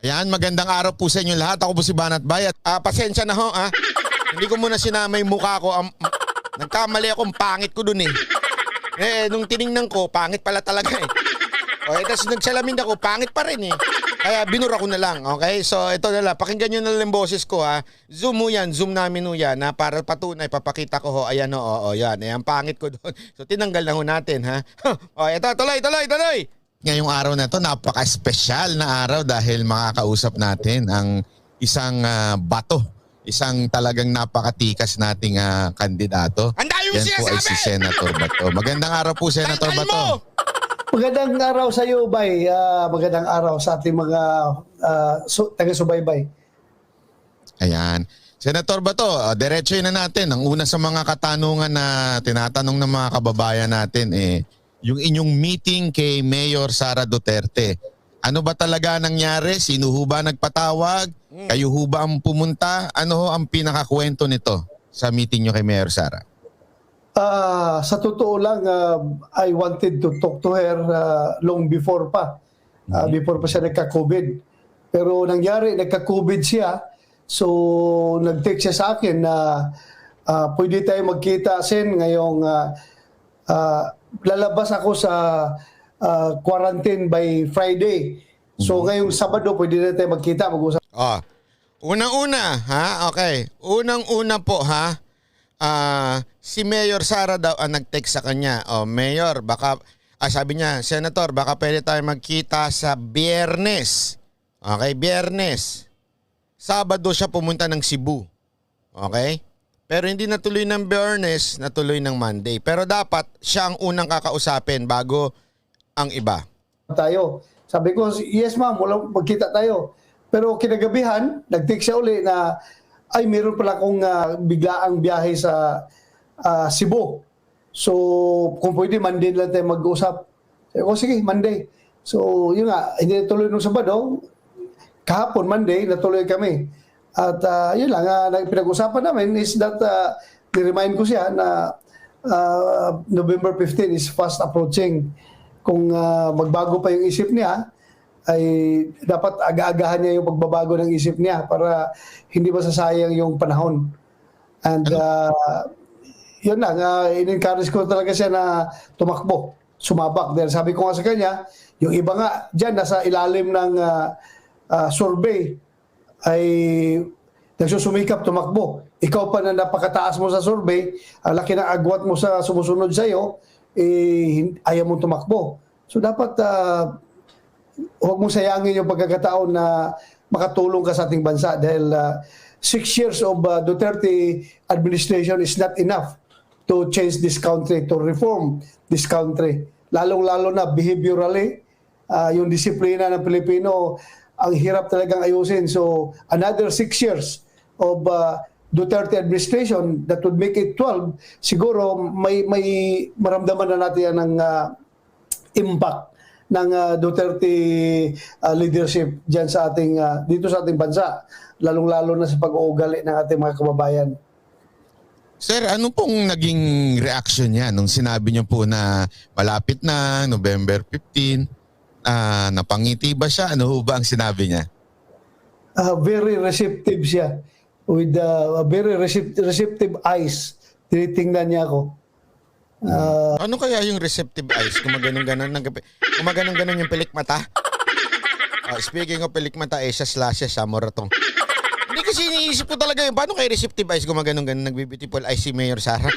Ayan, magandang araw po sa inyo lahat. Ako po si Banat Bayat. Pasensya na ho, Hindi ko muna sinama yung mukha ko. Nagkamali akong pangit ko dun eh. Nung tiningnan ko, pangit pala talaga eh. Okay, tapos nagsalamin ako, pangit pa rin eh. Kaya binura ko na lang, okay? So ito na lang, pakinggan nyo na lang yung boses ko Zoom mo yan, zoom namin mo yan para patunay, papakita ko ho. Ayan o, yan. Ayan, pangit ko doon. So tinanggal na ho natin Okay, ito, tuloy. Ngayong araw na to napaka-espesyal na araw dahil makakausap natin ang isang bato. Isang talagang napakatikas nating kandidato. Yan po ay si Senator Bato. Magandang araw po, Senator Bato. Magandang araw sa iyo, Bay. Magandang araw sa ating mga taga-subaybay. Ayan. Senator Bato, diretsoy na natin. Ang una sa mga katanungan na tinatanong ng mga kababayan natin yung inyong meeting kay Mayor Sara Duterte. Ano ba talaga nangyari? Sino ho ba nagpatawag? Kayo ho ba ang pumunta? Ano ho ang pinakakwento nito sa meeting nyo kay Mayor Sara? Sa totoo lang, I wanted to talk to her long before pa. Before pa siya nagka-COVID. Pero nangyari, nagka-COVID siya. So, nag-text siya sa akin na pwede tayo magkita ngayong lalabas ako sa quarantine by Friday. So, ngayong Sabado, pwede na tayo magkita, mag-usap. Unang-una, Okay. Unang-una po, si Mayor Sara daw nag-text sa kanya. Mayor, baka, sabi niya, Senator, baka pwede tayo magkita sa Biyernes. Okay, Biyernes. Sabado siya pumunta ng Cebu. Okay? Pero hindi natuloy ng Biyernes, natuloy ng Monday. Pero dapat siya ang unang kakausapin bago ang iba. Sabi ko, yes ma'am, magkita tayo. Pero kinagabihan, nag-text siya uli na, ay meron pala akong biglaang biyahe sa Cebu. So, kung pwede, Monday lang tayo mag-usap. Sabi ko, sige, Monday. So, yun nga, hindi natuloy nung Sabado. Kahapon, Monday, natuloy kami. At yun lang, pinag-usapan namin is that, ni-remind ko siya na November 15 is fast approaching. Kung magbago pa yung isip niya, ay dapat aga-agahan niya yung pagbabago ng isip niya para hindi masasayang yung panahon. And yun lang, in-encourage ko talaga siya na tumakbo, sumabak. Dahil sabi ko nga sa kanya, yung iba nga dyan, nasa ilalim ng survey, ay nagsusumikap tumakbo. Ikaw pa na napakataas mo sa survey, ang laki ng agwat mo sa sumusunod sa'yo, ayaw mong tumakbo. So dapat huwag mong sayangin yung pagkakataon na makatulong ka sa ating bansa dahil 6 years of Duterte administration is not enough to change this country, to reform this country. Lalong-lalo na behaviorally, yung disiplina ng Pilipino, ang hirap talagang ayusin. So another 6 years of Duterte administration, that would make it 12, siguro may maramdaman na natin ng impact ng Duterte leadership diyan sa ating dito sa ating bansa, lalong-lalo na sa pag-uugali ng ating mga kababayan. Sir, ano pong naging reaction niya nung sinabi niyo po na malapit na November 15? Napangiti ba siya? Ano ba ang sinabi niya? Very receptive siya with very receptive eyes. Tinitingnan niya ako. Ano kaya yung receptive eyes? Gumaganon-ganon yung pilik mata? Speaking of pilik mata, siya slashes sa moratong. Hindi kasi iniisip ko talaga yun. Paano kaya receptive eyes gumaganon-ganon, nag-beautiful eyes si Mayor Sara?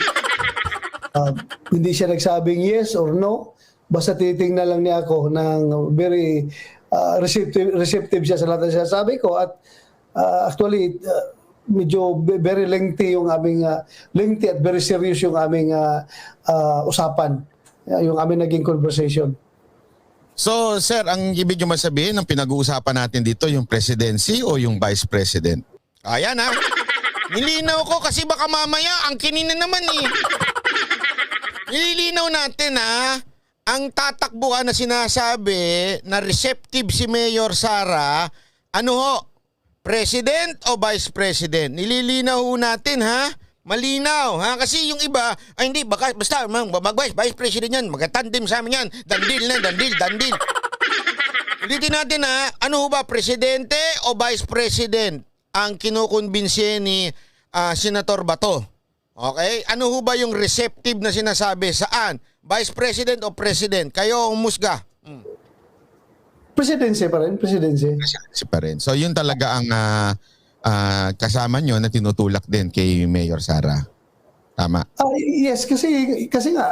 Hindi siya nagsabing yes or no. Basta tinitingnan lang niya ako ng very receptive siya sa lahat ng sinasabi ko. At actually, medyo very lengthy yung aming lengthy at very serious yung aming usapan, yung aming naging conversation. So sir, ang ibig nyo masabihin ng pinag-uusapan natin dito, yung presidency o yung vice president? Ayan nilinaw ko kasi baka mamaya ang kinina naman nililinaw natin ang tatakbuhan na sinasabi na receptive si Mayor Sara, ano ho? President o Vice President? Nililinaw natin Malinaw kasi yung iba ay hindi basta Vice President yan, magka-tandem sa amin yan, dandil. Ulitin natin ano ho ba, presidente o vice president ang kinukumbinsi ni Senator Bato? Okay? Ano ho ba yung receptive na sinasabi? Saan? Vice president o president? Kayo ang musga. Presidency pa rin, presidency. Si pa rin. So yun talaga ang kasama nyo na tinutulak din kay Mayor Sara. Tama. Yes, kasi nga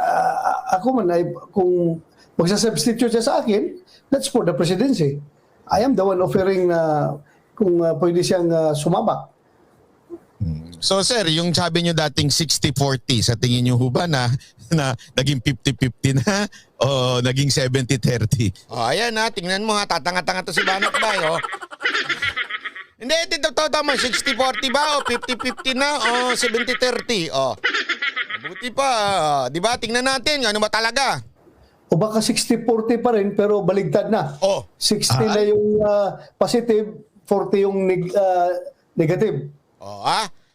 ako man ay kung magsa-substitute siya sa akin, that's for the presidency. I am the one offering na kung pwede siyang sumabak. So sir, yung sabi nyo dating 60-40, sa tingin nyo ho ba na naging 50-50 na o naging 70-30? Oh, ayan tingnan mo tatanga-tanga to si Banat Bay, Hindi, ito tama, 60-40 ba o 50-50 na o 70-30? Buti pa, di ba? Tingnan natin, ano ba talaga? O baka 60-40 pa rin pero baligtad na. 60 na yung positive, 40 yung negative.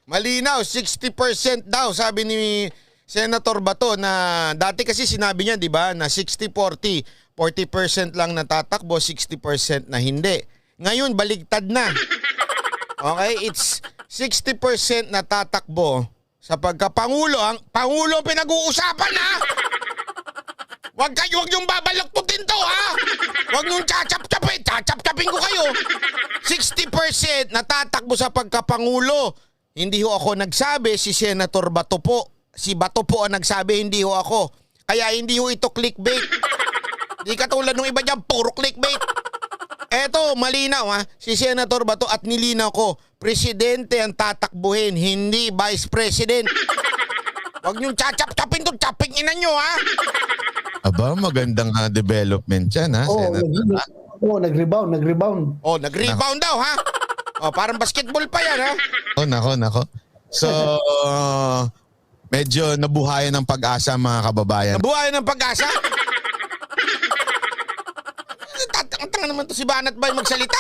Malinaw, 60% daw sabi ni Senator Bato na dati kasi sinabi niya, di ba, na 60-40, 40% lang natatakbo, 60% na hindi. Ngayon, baligtad na. Okay, it's 60% natatakbo sa pagkapangulo. Ang Pangulo pinag-uusapan Huwag niyong babaloktutin to Huwag niyong chachap-chapin. Chachap-chapin ko kayo. 60% natatakbo sa pagkapangulo. Hindi ho ako nagsabi, si Senator Bato po. Si Bato po ang nagsabi, hindi ho ako. Kaya hindi ho ito clickbait. Di katulad ng iba dyan, puro clickbait. Eto, malinaw si Senator Bato at nilinaw ko, presidente ang tatakbuhin, hindi vice president. Huwag niyong chachap-chapin to, chaping ina nyo Aba, magandang development yan Senator. Nag-rebound. Nag-rebound daw parang basketball pa yan Nako. So, medyo nabuhayan ng pag-asa mga kababayan. Nabuhayan ng pag-asa? Tanga naman to si Banat Bay magsalita.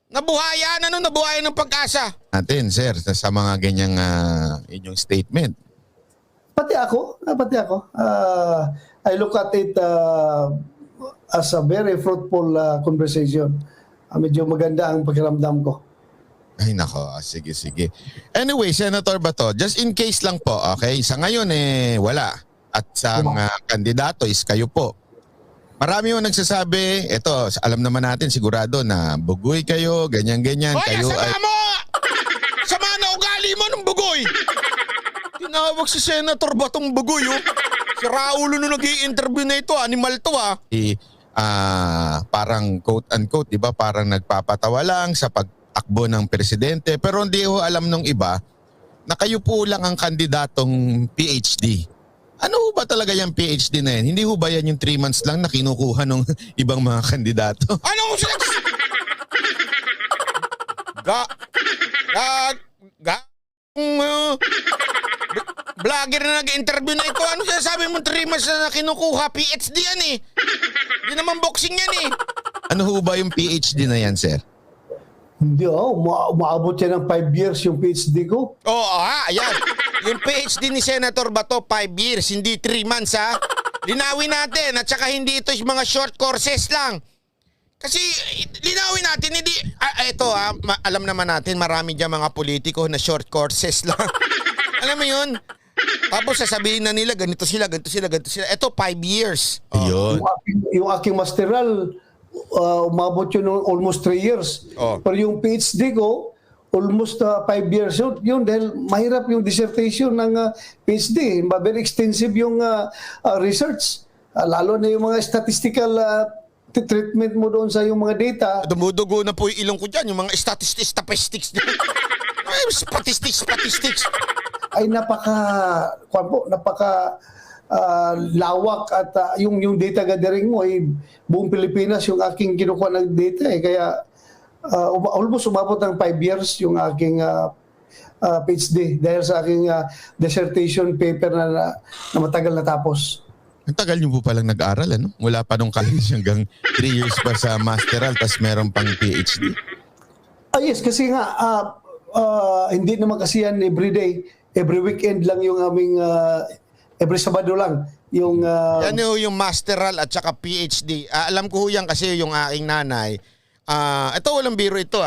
Nabuhayan ng pag-asa. Natin, sir, sa mga ganyang inyong statement. Pati ako. I look at it as a very fruitful conversation. Medyo maganda ang pakiramdam ko. Ay nako, sige. Anyway, Senator Bato, just in case lang po, okay? Sa ngayon wala. At sa kandidato is kayo po. Marami yung nagsasabi, ito, alam naman natin sigurado na bugoy kayo, ganyan-ganyan. Kayo sama na ugali mo ng bugoy! Tinawag si Senator Batong bugoy, Si Raulo nung nag-i-interview na ito, animal to parang quote-unquote, di ba? Parang nagpapatawa lang sa pag-akbo ng presidente. Pero hindi ho alam nung iba na kayo po lang ang kandidatong PhD. Ano ho ba talaga yung PhD na yan? Hindi ho ba yan yung 3 months lang na kinukuha ng ibang mga kandidato? Anong vlogger na nag-interview na ito. Ano sinasabi mo 3 months na kinukuha? PhD yan Hindi naman boxing yan Ano ho ba yung PhD na yan, sir? Hindi umaabot yan ng 5 years yung PhD ko. Ayan. Yung PhD ni Senator Bato, 5 years, hindi 3 months Linawin natin at saka hindi ito yung mga short courses lang. Kasi linawin natin, hindi, alam naman natin marami dyan mga politiko na short courses lang. Alam mo yun? Tapos sasabihin na nila, ganito sila. Ito, 5 years. Ayun. Yung aking masteral, umabot yun almost 3 years. Pero yung PhD ko, almost 5 years yun dahil mahirap yung dissertation ng PhD. Very extensive yung research. Lalo na yung mga statistical treatment mo doon sa yung mga data. Dumudugo na po yung ilong ko dyan, yung mga statistics. Statistics. Ay napaka lawak at yung data gathering mo ay buong Pilipinas yung aking kinukuha ng data kaya almost umabot ng 5 years yung aking PhD dahil sa aking dissertation paper na matagal natapos. Ang tagal niyo po palang nag-aral, Mula pa nung college hanggang 3 years pa sa masteral tas meron pang PhD. Yes, kasi nga hindi naman kasi yan every day. Every weekend lang yung aming every Sabado lang Yung Yan yung masteral at saka PhD. Alam ko ho yan kasi yung aking nanay. Ito walang biro ito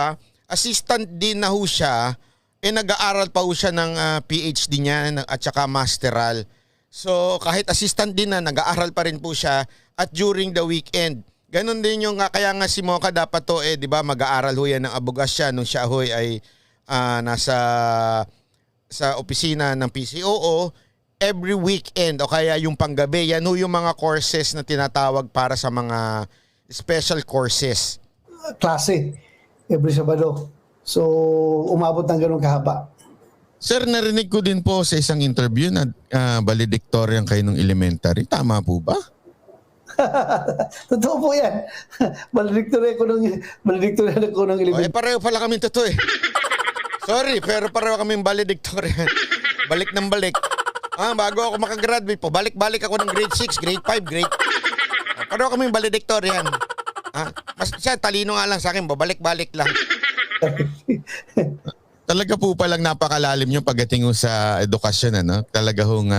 Assistant din na ho siya. Nag-aaral pa ho siya ng PhD niya at saka masteral. So kahit assistant din na, nag-aaral pa rin po siya at during the weekend. Ganon din yung kaya nga si Mocha dapat to di ba mag-aaral ho yan ng abogasya nung siya ho ay nasa sa opisina ng PCOO every weekend o kaya yung panggabi. Yan ho yung mga courses na tinatawag para sa mga special courses. klase every Sabado. So, umabot ng ganun kahaba. Sir, narinig ko din po sa isang interview na valedictorian kayo ng elementary. Tama po ba? Totoo po yan. Valedictorian ako ng elementary. Pareho pala kami totoo Sorry, pero pareho kaming valedictorian. Balik ng balik. Bago ako makagraduate po, balik-balik ako ng grade 6, grade 5, grade... pareho kaming valedictorian. Mas siya, talino nga lang sa akin, babalik-balik lang. Talaga po palang napakalalim yung pagdating sa edukasyon. Talaga hong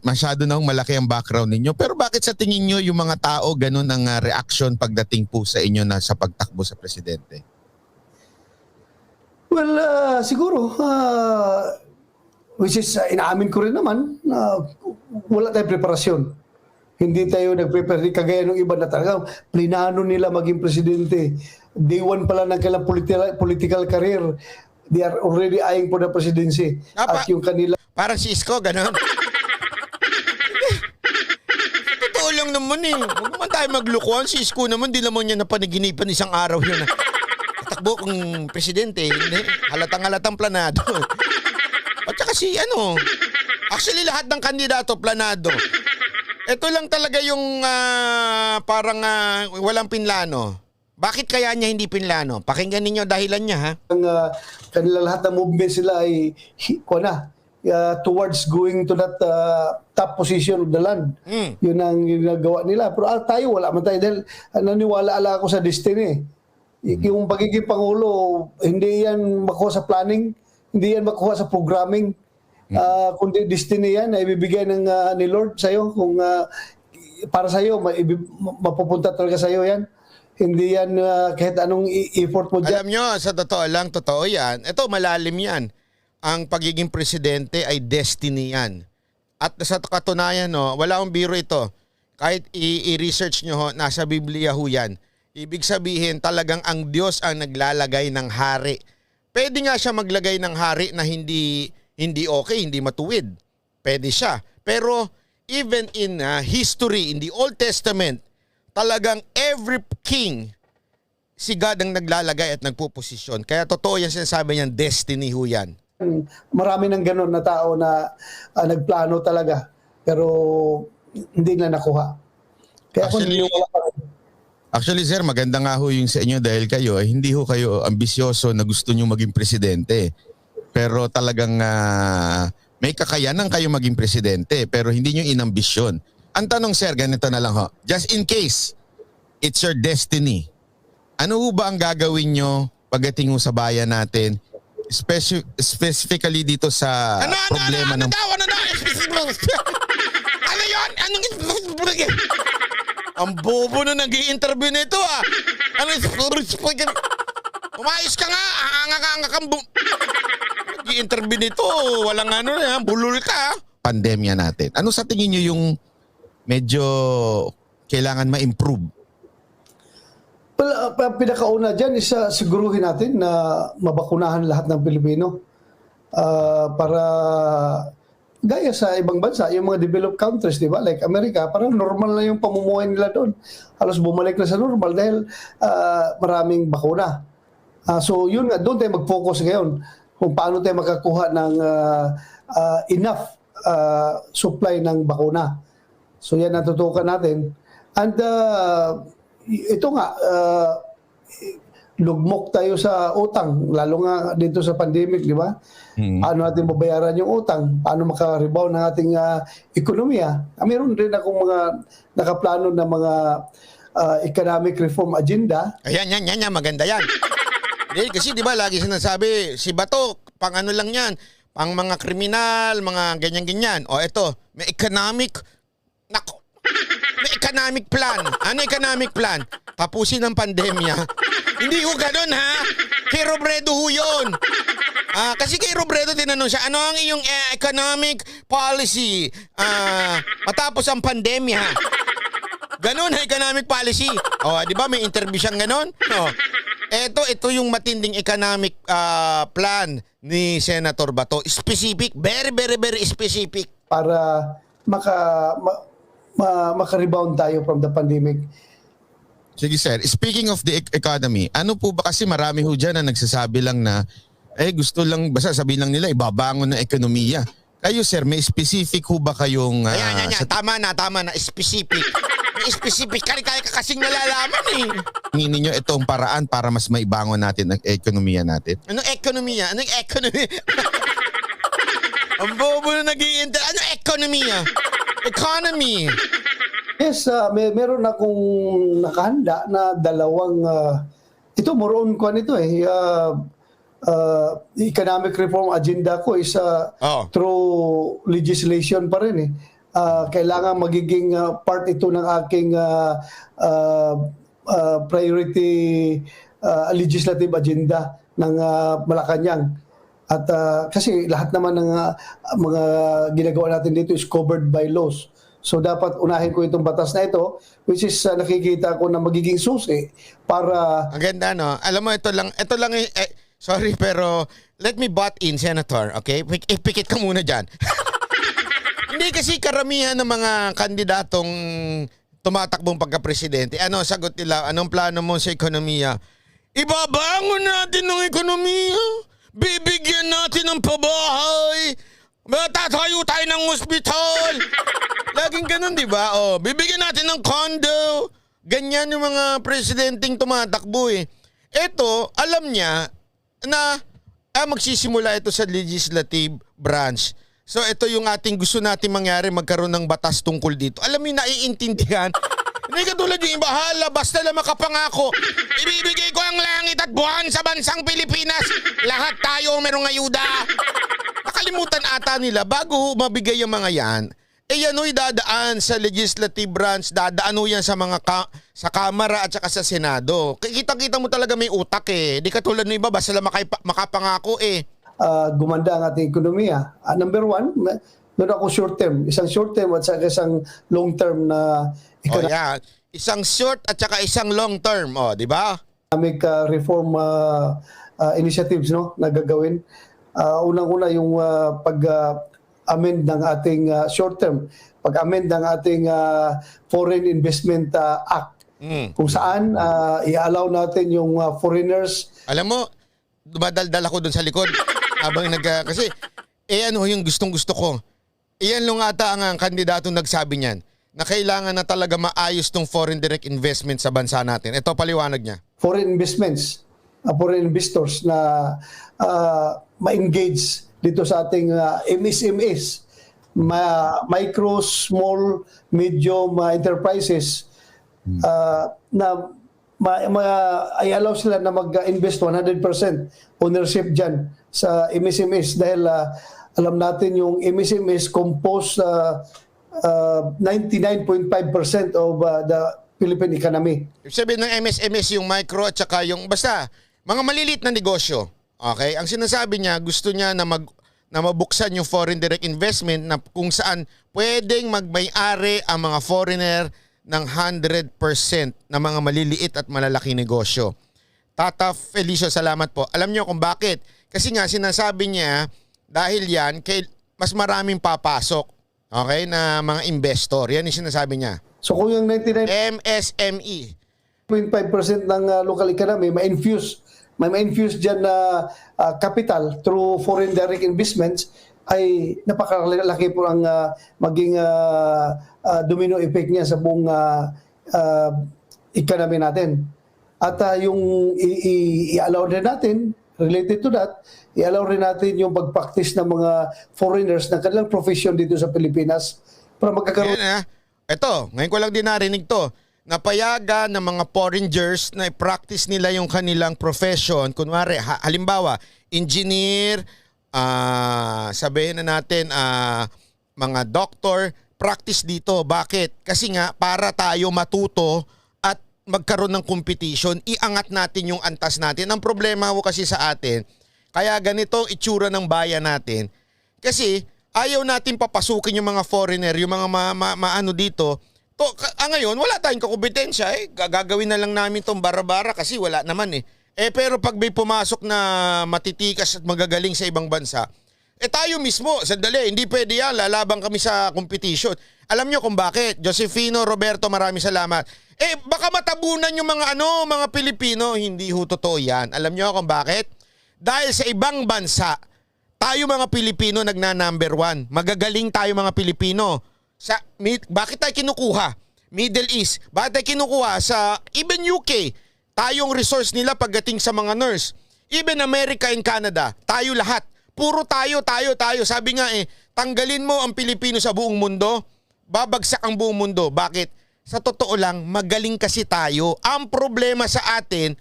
masyado na malaki ang background ninyo. Pero bakit sa tingin nyo yung mga tao ganun ang reaction pagdating po sa inyo na sa pagtakbo sa presidente? Well, siguro, which is inaamin ko rin naman na wala tayong preparasyon. Hindi tayo nag-prepare kagaya ng iba na talaga plinano nila maging presidente. Day one pala ng kailang political career, they are already eyeing for the presidency. At yung kanila... Parang si Isko, gano'n. Totoo lang naman Huwag naman tayo maglukuhan. Si Isko naman, di naman niya napanaginipan isang araw yun. Tatakbo kong presidente, hindi. Halatang-halatang planado. At saka actually lahat ng kandidato planado. Ito lang talaga yung parang walang pinlano. Bakit kaya niya hindi pinlano? Pakinggan ninyo dahilan niya Kanila lahat ng movement sila ay towards going to that top position of the land. Yun ang ginagawa nila. Pero tayo, wala man tayo dahil naniwala ako sa destiny. Yung pagiging Pangulo, hindi yan makuha sa planning, hindi yan makuha sa programming. Kundi destiny yan na ibibigay ni Lord sa'yo. Kung para sa'yo, mapupunta talaga sa'yo yan. Hindi yan kahit anong effort mo dyan. Alam nyo, sa totoo lang, totoo yan. Ito, malalim yan. Ang pagiging presidente ay destiny yan. At sa katunayan, wala akong biro ito. Kahit i-research nyo, nasa Biblia ho yan. Ibig sabihin, talagang ang Diyos ang naglalagay ng hari. Pwede nga siya maglagay ng hari na hindi okay, hindi matuwid. Pwede siya. Pero even in history, in the Old Testament, talagang every king, si God ang naglalagay at nagpuposisyon. Kaya totoo yan sinasabi niyan, destiny ho yan. Marami ng ganun na tao na nagplano talaga, pero hindi na nakuha. Kaya Actually, sir, maganda nga ho yung sa inyo dahil kayo ay hindi ho kayo ambisyoso na gusto nyo maging presidente. Pero talagang may kakayanan kayo maging presidente pero hindi nyo inambisyon. Ang tanong, sir, ganito na lang ho. Just in case, it's your destiny. Ano ho ba ang gagawin nyo pagdating ho sa bayan natin? Specifically dito sa problema ng... Ano yun? Anong... Ang bobo na nag-i-interview nito Umayos ka nga. Anga kang nag-i-interview nito. Walang bulol ka. Pandemya natin. Ano sa tingin nyo yung medyo kailangan ma-improve? Well, pinakauna dyan is siguruhin natin na mabakunahan lahat ng Pilipino para gaya sa ibang bansa, yung mga developed countries, di ba? Like Amerika, parang normal na yung pamumuhay nila doon. Halos bumalik na sa normal dahil maraming bakuna. So yun nga, doon tayo mag-focus ngayon kung paano tayo makakuha ng enough supply ng bakuna. So yan natutukan natin. And ito nga, lugmok tayo sa utang, lalo nga dito sa pandemic, di ba? Paano natin babayaran yung utang? Paano maka-rebound ng ating ekonomiya? Mayroon rin akong mga nakaplano na mga economic reform agenda. Ayan, maganda yan. Kasi di ba lagi sinasabi, si Bato, pang ano lang yan, pang mga kriminal, mga ganyan-ganyan. O eto, may economic, nako, may economic plan. Ano economic plan? Tapusin ang pandemya. Hindi ho ganun ha. Kay Robredo ho yun. Kasi kay Robredo tinanong siya, ano ang iyong economic policy matapos ang pandemya? Ganon ang economic policy. O, di ba may interview siyang ganon? O, ito yung matinding economic plan ni Senator Bato. Specific, very, very, very specific. Para maka-rebound tayo from the pandemic. Sige sir, speaking of the economy, ano po ba kasi marami ho dyan na nagsasabi lang na gusto lang, basta sabihin lang nila ibabangon ng ekonomiya. Kayo sir, may specific ho ba kayong... Ayan, tama na, specific. May specific, kaya ka kasing nalalaman eh. Hingin ninyo itong paraan para mas maibangon natin ang ekonomiya natin? Anong ekonomiya? Anong ekonomi? Ang bobo na nag-i-inter. Anong ekonomiya? Economy. Yes, meron akong nakahanda na dalawang ito more on ko nito economic reform agenda ko is through legislation pa rin eh. Kailangan magiging part ito ng aking priority legislative agenda ng Malacanang. At kasi lahat naman ng mga ginagawa natin dito is covered by laws. So dapat unahin ko itong batas na ito, which is nakikita ko na magiging susi para... Ang ganda no? Alam mo, ito lang sorry pero let me butt in, Senator, okay? Pikit ka muna dyan. Hindi kasi karamihan ng mga kandidatong tumatakbong pagka-presidente, ano sagot nila, anong plano mo sa ekonomiya? Ibabangon natin ng ekonomiya, bibigyan natin ng pabahay, tatayo tayo ng ospital. Laging ganun, di ba? O, bibigyan natin ng condo. Ganyan yung mga presidenteng tumatakbo eh. Ito, alam niya na magsisimula ito sa legislative branch. So ito yung ating gusto natin mangyari, magkaroon ng batas tungkol dito. Alam mo, naiintindihan. Hindi katulad yung ibahala, basta lang makapangako. Ibibigay ko ang langit at buwan sa bansang Pilipinas. Lahat tayo merong ayuda. Nakalimutan ata nila, bago mabigay yung mga yan, yan ho'y dadaan sa legislative branch, dadaan ho yan sa mga sa Kamara at saka sa Senado. Kita-kita mo talaga may utak eh. Di katulad ng iba, basta lang makapangako eh. Gumanda ang ating ekonomiya. Number one, meron ako short term. Isang short term at saka isang long term na yeah. Isang short at saka isang long term. Di ba? Economic reform initiatives na gagawin. Unang-una yung pag-amend ng ating short term, pag-amend ng ating Foreign Investment Act. Kung saan i-allow natin yung foreigners. Alam mo, dumadaldal ako dun sa likod. Habang kasi ano yung gustong-gusto ko. Iyan lang ata ang kandidato nagsabi niyan na kailangan na talaga maayos tong foreign direct investment sa bansa natin. Ito paliwanag niya. Foreign investments, foreign investors na ma-engage dito sa ating MSMEs, micro, small, medium enterprises na i-allow sila na mag-invest 100% ownership dyan sa MSMEs dahil alam natin yung MSMEs compose 99.5% of the Philippine economy. Sabihin ng MSMEs yung micro at saka yung basta mga maliliit na negosyo. Okay? Ang sinasabi niya, gusto niya na mabuksan yung foreign direct investment na kung saan pwedeng magmay-ari ang mga foreigner ng 100% na mga maliliit at malalaking negosyo. Tata Felicio, salamat po. Alam niyo kung bakit? Kasi nga sinasabi niya dahil yan mas maraming papasok, okay, na mga investor. Yan yung sinasabi niya. So kung yung 99.5% MSME ng local economy ma-infuse dyan na capital through foreign direct investments, ay napakalaki po ang maging domino effect niya sa buong economy natin. At yung i-allow rin natin, related to that, i-allow rin natin yung pag-practice ng mga foreigners ng kanilang profession dito sa Pilipinas para magkakaroon. Ito, ngayon ko lang din narinig to. Napayagan ng mga foreigners na i-practice nila yung kanilang profession. Kunwari, halimbawa, engineer sabihin na natin, mga doktor, practice dito. Bakit? Kasi nga, para tayo matuto at magkaroon ng competition, iangat natin yung antas natin. Ang problema ko kasi sa atin, kaya ganito ang itsura ng bayan natin. Kasi ayaw natin papasukin yung mga foreigner, yung mga maano dito. Ngayon, wala tayong kakumpetensya. Gagawin na lang namin tong bara-bara kasi wala naman eh. Pero pag may pumasok na matitikas at magagaling sa ibang bansa, tayo mismo, sandali, hindi pwede yan. Lalabang kami sa competition. Alam nyo kung bakit? Josefino, Roberto, maraming salamat. Baka matabunan yung mga Pilipino. Hindi ho totoo yan. Alam nyo kung bakit? Dahil sa ibang bansa, tayo mga Pilipino nagna-number 1. Magagaling tayo mga Pilipino. Bakit tayo kinukuha? Middle East. Bakit tayo kinukuha? Sa even UK, tayong resource nila pagdating sa mga nurse. Even America and Canada, tayo lahat. Puro tayo. Sabi nga tanggalin mo ang Pilipino sa buong mundo, babagsak ang buong mundo. Bakit? Sa totoo lang, magaling kasi tayo. Ang problema sa atin,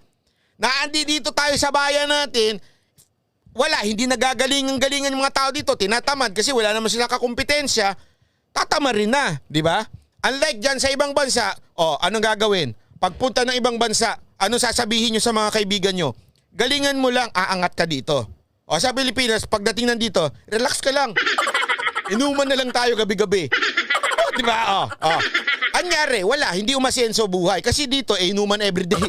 na dito tayo sa bayan natin, hindi nagagaling-galingan yung mga tao dito, tinatamad kasi wala naman sila kakumpetensya, tatama rin na, di ba? Unlike dyan sa ibang bansa, anong gagawin? Pagpunta ng ibang bansa, ano sasabihin nyo sa mga kaibigan nyo? Galingan mo lang, aangat ka dito. Sa Pilipinas, pagdating nandito, relax ka lang. Inuman na lang tayo gabi-gabi. Di ba? Anyari, hindi umasenso buhay. Kasi dito, inuman everyday.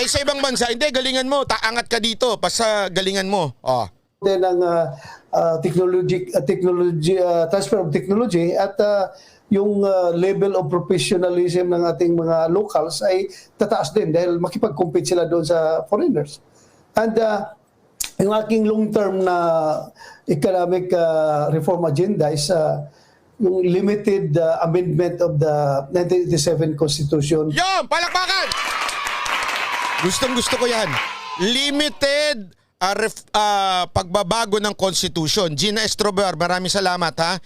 Sa ibang bansa, hindi, galingan mo. Taangat ka dito, basta galingan mo. Then ang transfer of technology at yung level of professionalism ng ating mga locals ay tataas din dahil makipag-compete sila doon sa foreigners. And yung aking long-term na economic reform agenda is yung limited amendment of the 1987 Constitution. Yon! Palakpakan! Gustong-gusto ko yan. Limited pagbabago ng Constitution. Gina Estrober, maraming salamat ha.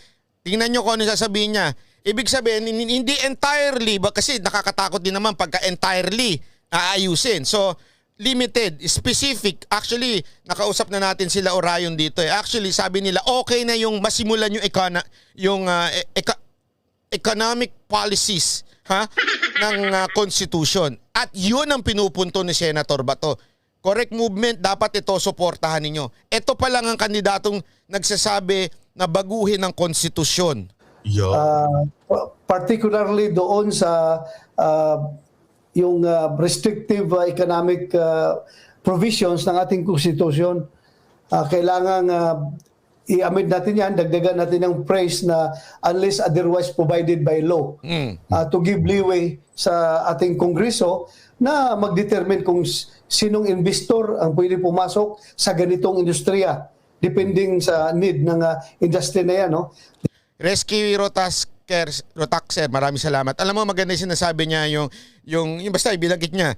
Tingnan nyo kung ano sasabihin niya. Ibig sabihin, hindi entirely, kasi nakakatakot din naman pagka entirely aayusin. So, limited, specific. Actually, nakausap na natin sila Orion dito. Actually, sabi nila, okay na yung masimulan yung economic policies ng Constitution. At yun ang pinupunto ni Senator Bato. Correct movement, dapat ito suportahan ninyo. Ito pa lang ang kandidatong nagsasabi na baguhin ang konstitusyon. Particularly doon sa yung restrictive economic provisions ng ating konstitusyon. Kailangan i-amend natin yan, dagdagan natin ng phrase na unless otherwise provided by law to give leeway sa ating kongreso na mag-determine kung sinong investor ang pwede pumasok sa ganitong industriya depending sa need ng industry na yan. No? Rescue Rotaxer, maraming salamat. Alam mo, maganda yung sinasabi niya yung basta ibilagit niya.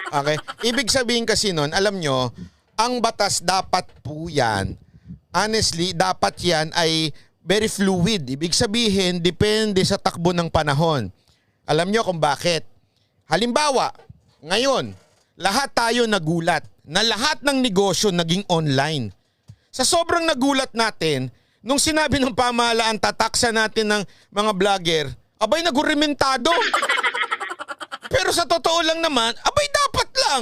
Okay? Ibig sabihin kasi nun, alam nyo, ang batas dapat po yan, honestly, dapat yan ay very fluid. Ibig sabihin, depende sa takbo ng panahon. Alam nyo kung bakit? Halimbawa, ngayon, lahat tayo nagulat na lahat ng negosyo naging online. Sa sobrang nagulat natin, nung sinabi ng pamahalaan, tataksa natin ng mga vlogger, abay nagurimentado. Pero sa totoo lang naman, abay dapat lang.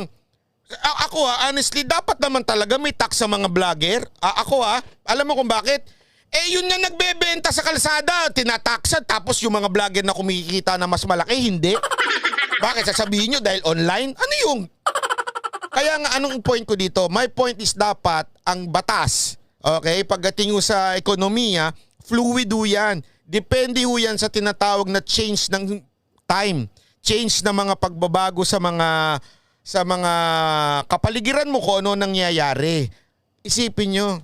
Ako honestly, dapat naman talaga may tax sa mga vlogger. Alam mo kung bakit? Yun nga nagbebenta sa kalsada, tinataksa, tapos yung mga vlogger na kumikita na mas malaki, hindi. Bakit? Sasabihin nyo dahil online? Ano yung? Kaya nga, anong point ko dito? My point is dapat ang batas, okay, pagdating sa ekonomiya, fluid ho yan. Depende ho yan sa tinatawag na change ng time. Change na mga pagbabago sa mga kapaligiran mo kung ano nangyayari. Isipin nyo,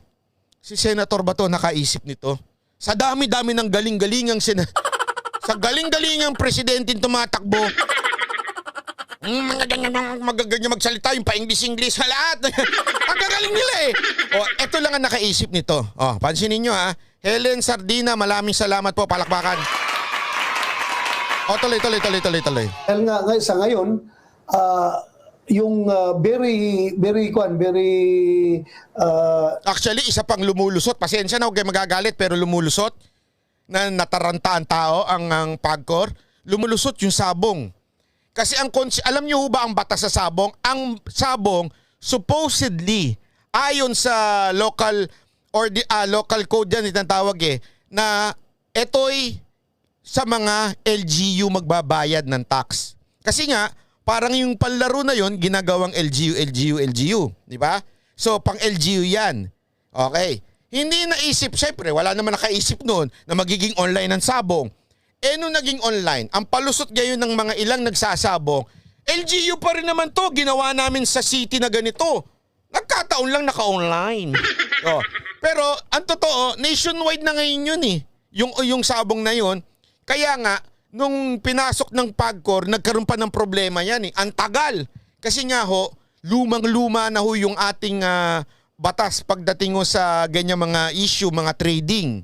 si Senator Bato nakaisip nito. Sa dami-dami ng galing-galingang sa galing-galingang presidenteng tumatakbo, magaganyan magsalita, yung pa-English-English, lahat. Ang gagaling nila eto lang ang nakaisip nito. Pansinin nyo Helen Sardina, maraming salamat po, palakpakan. Tuloy. Dahil nga sa ngayon, yung very Actually, isa pang lumulusot. Pasensya na, huwag kayo magagalit, pero lumulusot na nataranta ang tao, ang PAGCOR. Lumulusot yung sabong. Kasi alam niyo ho ba ang batas sa sabong? Ang sabong, supposedly, ayon sa local local code yan, itinatawag na eto'y sa mga LGU magbabayad ng tax. Kasi nga, parang yung panlaro na yon ginagawang LGU. Di ba? So, pang LGU yan. Okay. Hindi naisip, syempre, wala naman nakaisip noon na magiging online ang sabong. Nung naging online, ang palusot gayon ng mga ilang nagsasabong, LGU pa rin naman to, ginawa namin sa city na ganito. Nagkataon lang naka-online. Oh. Pero ang totoo, nationwide na ngayon yun yung sabong na yun. Kaya nga, nung pinasok ng PAGCOR, nagkaroon pa ng problema yan Ang tagal. Kasi nga ho, lumang-luma na ho yung ating batas pagdating ho sa ganyan mga issue, mga trading.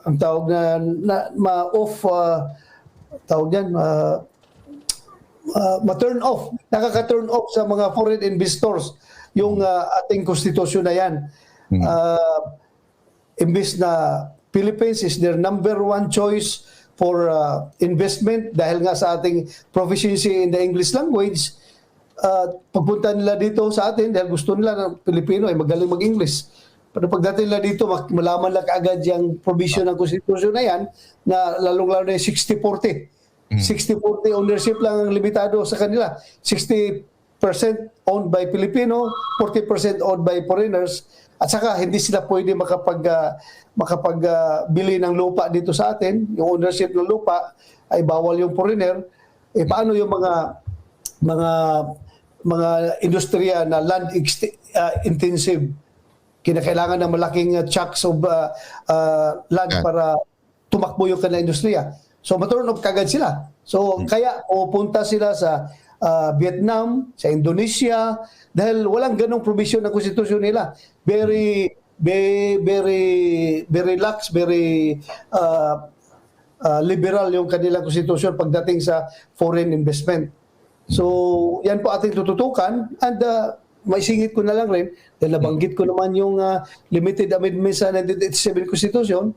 ang tawag na ma-off, tawag yan, ma-turn off, nakaka-turn off sa mga foreign investors yung ating konstitusyon na yan. Imbis na Philippines is their number one choice for investment dahil nga sa ating proficiency in the English language, pagpunta nila dito sa atin dahil gusto nila ng Pilipino ay magaling mag-English. Pero pagdating nila dito, malaman lang kaagad yung provision ng konstitusyon na yan na lalong-lalo na yung 60-40. 60-40 ownership lang ang limitado sa kanila. 60% owned by Filipino, 40% owned by foreigners. At saka hindi sila pwede makapagbili ng lupa dito sa atin. Yung ownership ng lupa ay bawal yung foreigner. Paano yung mga industriya na land intensive? Kinakailangan ng malaking chunks of land para tumakbo yung kanilang industriya. So ma-turn off kagad sila. So kaya pupunta sila sa Vietnam, sa Indonesia, dahil walang ganong provision ng konstitusyon nila. Very lax, very liberal yung kanilang konstitusyon pagdating sa foreign investment. So yan po ating tututukan, and maisingit ko na lang rin, dahil nabanggit ko naman yung limited amendment sa 1987 Constitution,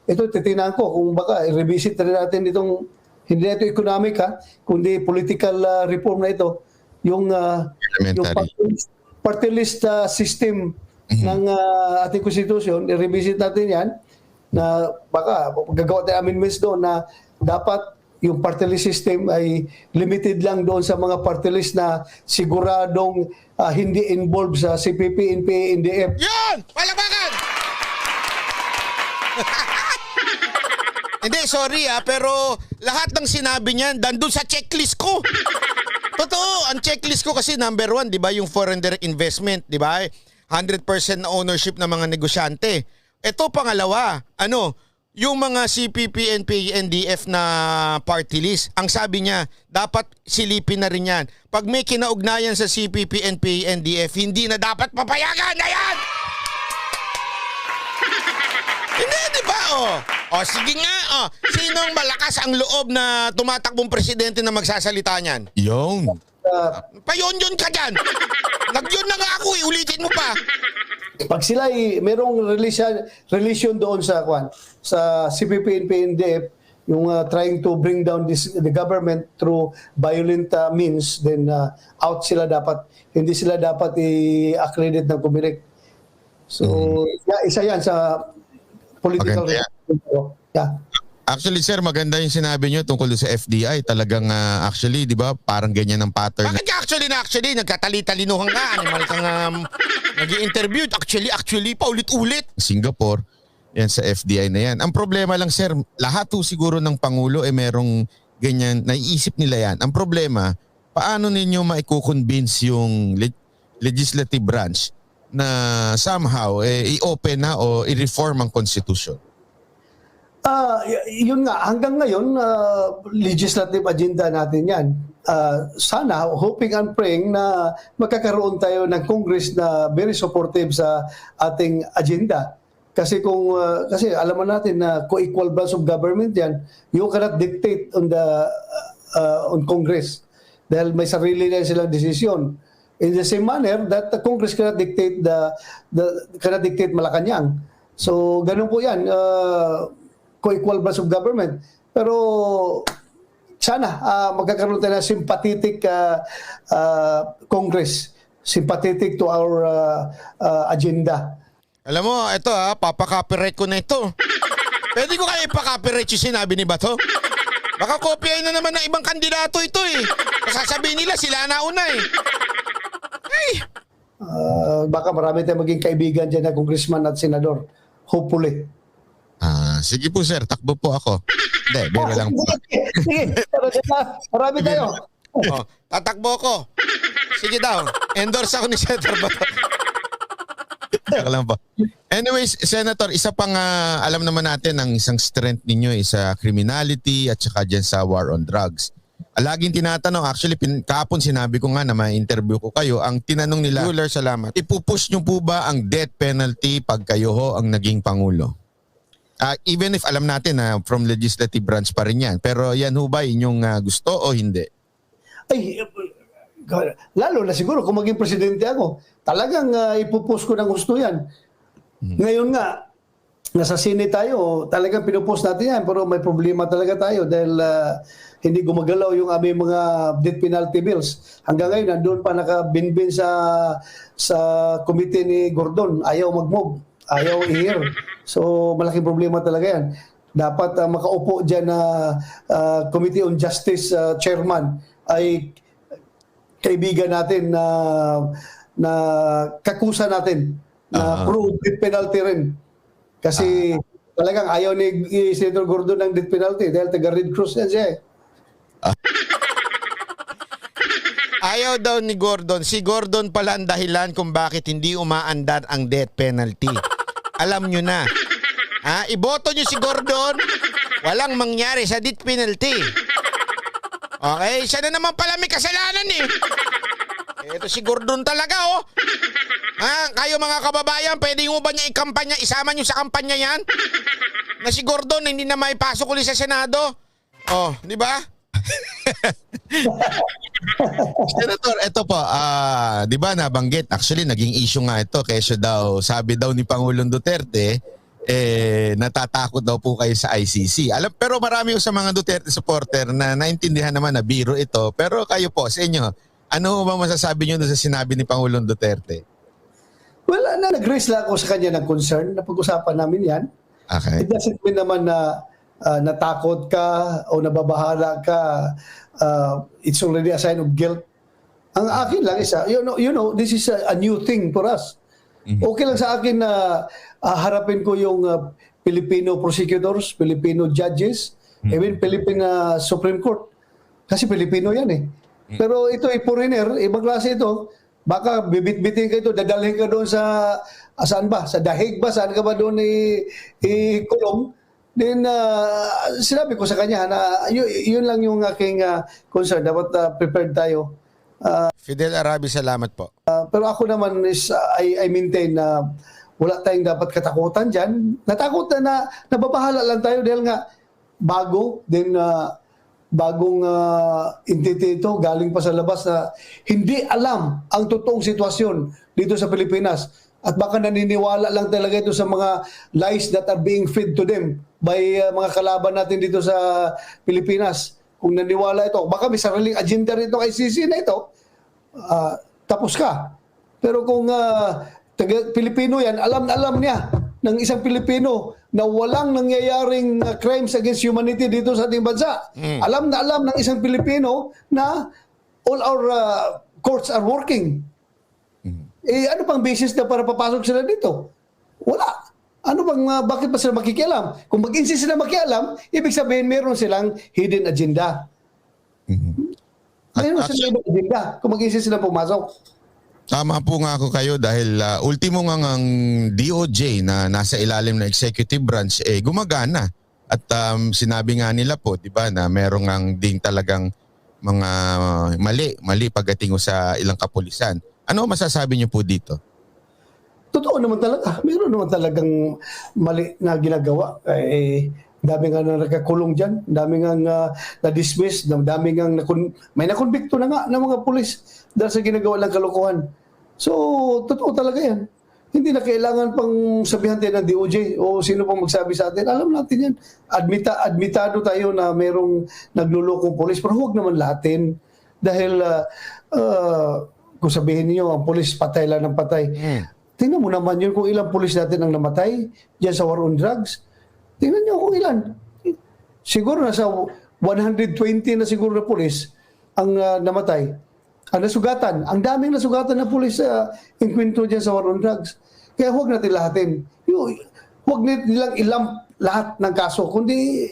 ito titingnan ko kung baka i-revisit rin natin itong, hindi na ito economic kundi political reform na ito, yung party list system ng ating Constitution, i-revisit natin yan, na baka gagawa tayo amendments doon na dapat yung party list system ay limited lang doon sa mga party list na siguradong hindi involved sa CPP, NPA, NDF. Yan! Palakpakan! Hindi, sorry pero lahat ng sinabi niyan dandun sa checklist ko. Totoo, ang checklist ko kasi number 1, di ba, yung foreign direct investment, di ba? 100% na ownership ng mga negosyante. Ito pangalawa, yung mga CPP, NPA, NDF na party list, ang sabi niya, dapat silipin na rin yan. Pag may kinaugnayan sa CPP, NPA, NDF, hindi na dapat papayagan na yan! Hindi, di ba? Sige nga, sinong malakas ang loob na tumatakbong presidente na magsasalita niyan? Yun. Payon-yon ka dyan! Nagyon na nga ako, ulitin mo pa! Pag sila merong relation doon sa CPP, NPA, NDF, yung trying to bring down the government through violent means, then out sila dapat, hindi sila dapat i-accredit ng Comelec. So, isa yan sa political yeah. Actually, sir, maganda yung sinabi nyo tungkol sa FDI. Talagang actually, di ba, parang ganyan ang pattern. Bakit actually, nagkatali-talinuhan nga. Animal kang nag-i-interview. Actually, paulit-ulit. Singapore, yan sa FDI na yan. Ang problema lang, sir, lahat siguro ng Pangulo merong ganyan, naiisip nila yan. Ang problema, paano ninyo maikukonvince yung legislative branch na somehow i-open na o i-reform ang konstitusyon? Yun nga, hanggang ngayon, legislative agenda natin yan. Sana, hoping and praying na magkakaroon tayo ng Congress na very supportive sa ating agenda. Kasi kasi alam natin na co-equal branch of government yan, you cannot dictate on Congress. dahil may sarili na silang desisyon. In the same manner that the Congress cannot dictate cannot dictate Malacanang. So ganun po 'yan, co-equal branch of government. Pero sana magkakaroon tayo ng sympathetic Congress, sympathetic to our agenda. Alam mo, ito papaka-copyright ko na ito. Pwede ko kaya ipa-copyright yung sinabi ni Bato? Baka kopyahin na naman ng ibang kandidato ito eh. Sasabihin nila sila na una eh. Ay! Baka marami tayong maging kaibigan dyan na congressman at senador. Hopefully. Sige po sir, takbo po ako. Hindi, biro lang po. Sige, pero dyan na, marami tayo. Tatakbo ko. Sige daw, endorse ako ni Senator Bato. Joke lang po. Anyways, Senator, isa pang alam naman natin ang isang strength ninyo is criminality at saka dyan sa war on drugs. Laging tinatanong, actually kahapon sinabi ko nga na may interview ko kayo, ang tinanong nila, Ruler, salamat. ipupush nyo po ba ang death penalty pag kayo ho ang naging Pangulo? Even if alam natin na from legislative branch pa rin yan, pero yan ho ba inyong gusto o hindi? Ay, lalo na siguro kung maging presidente ako, talagang ipupost ko ng gusto yan. Ngayon nga, nasa Senate tayo, talagang pinupost natin yan, pero may problema talaga tayo dahil hindi gumagalaw yung aming mga death penalty bills. Hanggang ngayon, nandun pa nakabinbin sa committee ni Gordon, ayaw mag-move, ayaw i-hear. So, malaking problema talaga yan. Dapat makaupo dyan na Committee on Justice chairman ay kaibigan natin na kakusa natin na pro-death penalty rin. Kasi talagang ayaw ni Senator Gordon ng death penalty dahil taga Red Cross yan siya eh. Ayaw daw ni Gordon. Si Gordon pala ang dahilan kung bakit hindi umaandar ang death penalty. Alam nyo na. Iboto nyo si Gordon, walang mangyari sa death penalty. Okay? Siya na naman pala may kasalanan eh. Ito si Gordon talaga oh. Kayo mga kababayan, pwede mo ba niya ikampanya, isama niyo sa kampanya yan? Na si Gordon hindi na maipasok ulit sa Senado? Oh, di ba? Senator, ito po, di ba nabanggit, actually naging issue nga ito, kesyo daw, sabi daw ni Pangulong Duterte, natatakot daw po kayo sa ICC. Pero marami sa mga Duterte supporter na naintindihan naman na biro ito, pero kayo po, sa inyo, ano ba masasabi nyo doon sa sinabi ni Pangulong Duterte? Well, nag-raise lang ako sa kanya ng concern, napag-usapan namin yan. Okay. It doesn't mean naman na natakot ka o nababahala ka, it's already a sign of guilt. Ang akin lang is, you know, this is a new thing for us. Okay lang sa akin na harapin ko yung Filipino prosecutors, Filipino judges, even Philippine Supreme Court. Kasi Filipino yan eh. Pero ito ay foreigner, ibang klase ito. Baka bibit-bitin ka ito, dadalhin ka doon sa, saan ba? Sa Dahig ba? Saan ka ba doon i-kulong? Then, sinabi ko sa kanya na yun lang yung aking concern. Dapat prepared tayo. Fidel Arabi, salamat po. Pero ako naman is, I maintain na wala tayong dapat katakutan dyan. Natakot na nababahala lang tayo dahil nga bago, then bagong entity ito, galing pa sa labas na hindi alam ang totoong sitwasyon dito sa Pilipinas. At baka naniniwala lang talaga ito sa mga lies that are being fed to them by mga kalaban natin dito sa Pilipinas. Kung naniwala ito, baka may sariling agenda rito kay ICC na ito, tapos ka. Pero kung Pilipino yan, alam na alam niya ng isang Pilipino na walang nangyayaring crimes against humanity dito sa ating bansa. Alam na alam ng isang Pilipino na all our courts are working. Ano pang basis na para papasok sila dito? Wala. Ano bang, bakit pa sila makikialam? Kung mag-insist sila makialam, ibig sabihin meron silang hidden agenda. Meron silang hidden agenda kung mag-insist sila pumasok. Tama po nga ako kayo dahil ultimo nga ang DOJ na nasa ilalim ng executive branch gumagana at sinabi nga nila po 'di ba na merong ang ding talagang mga mali pagdating sa ilang kapulisan. Ano masasabi niyo po dito? Totoo naman talaga. Meron naman talagang mali na ginagawa. Dami nga na nakakulong dyan, dami nga na-dismiss, dami nga may nakonbikto na nga ng mga pulis dahil sa ginagawa ng kalokohan. So, totoo talaga yan. Hindi na kailangan pang sabihan tayo ng DOJ o sino pang magsabi sa atin. Alam natin yan. Admitado tayo na mayroong naglulokong pulis, pero huwag naman lahatin. Dahil kung sabihin niyo ang pulis patay lang ng patay. Tingnan mo naman yun kung ilang pulis natin ang namatay dyan sa war on drugs. Tingnan niyo kung ilan. Siguro nasa 120 na siguro na pulis ang namatay. Ang nasugatan. Ang daming nasugatan na pulis sa inkwentro dyan sa war on drugs. Kaya huwag natin lahatin. Huwag nilang ilamp lahat ng kaso. Kundi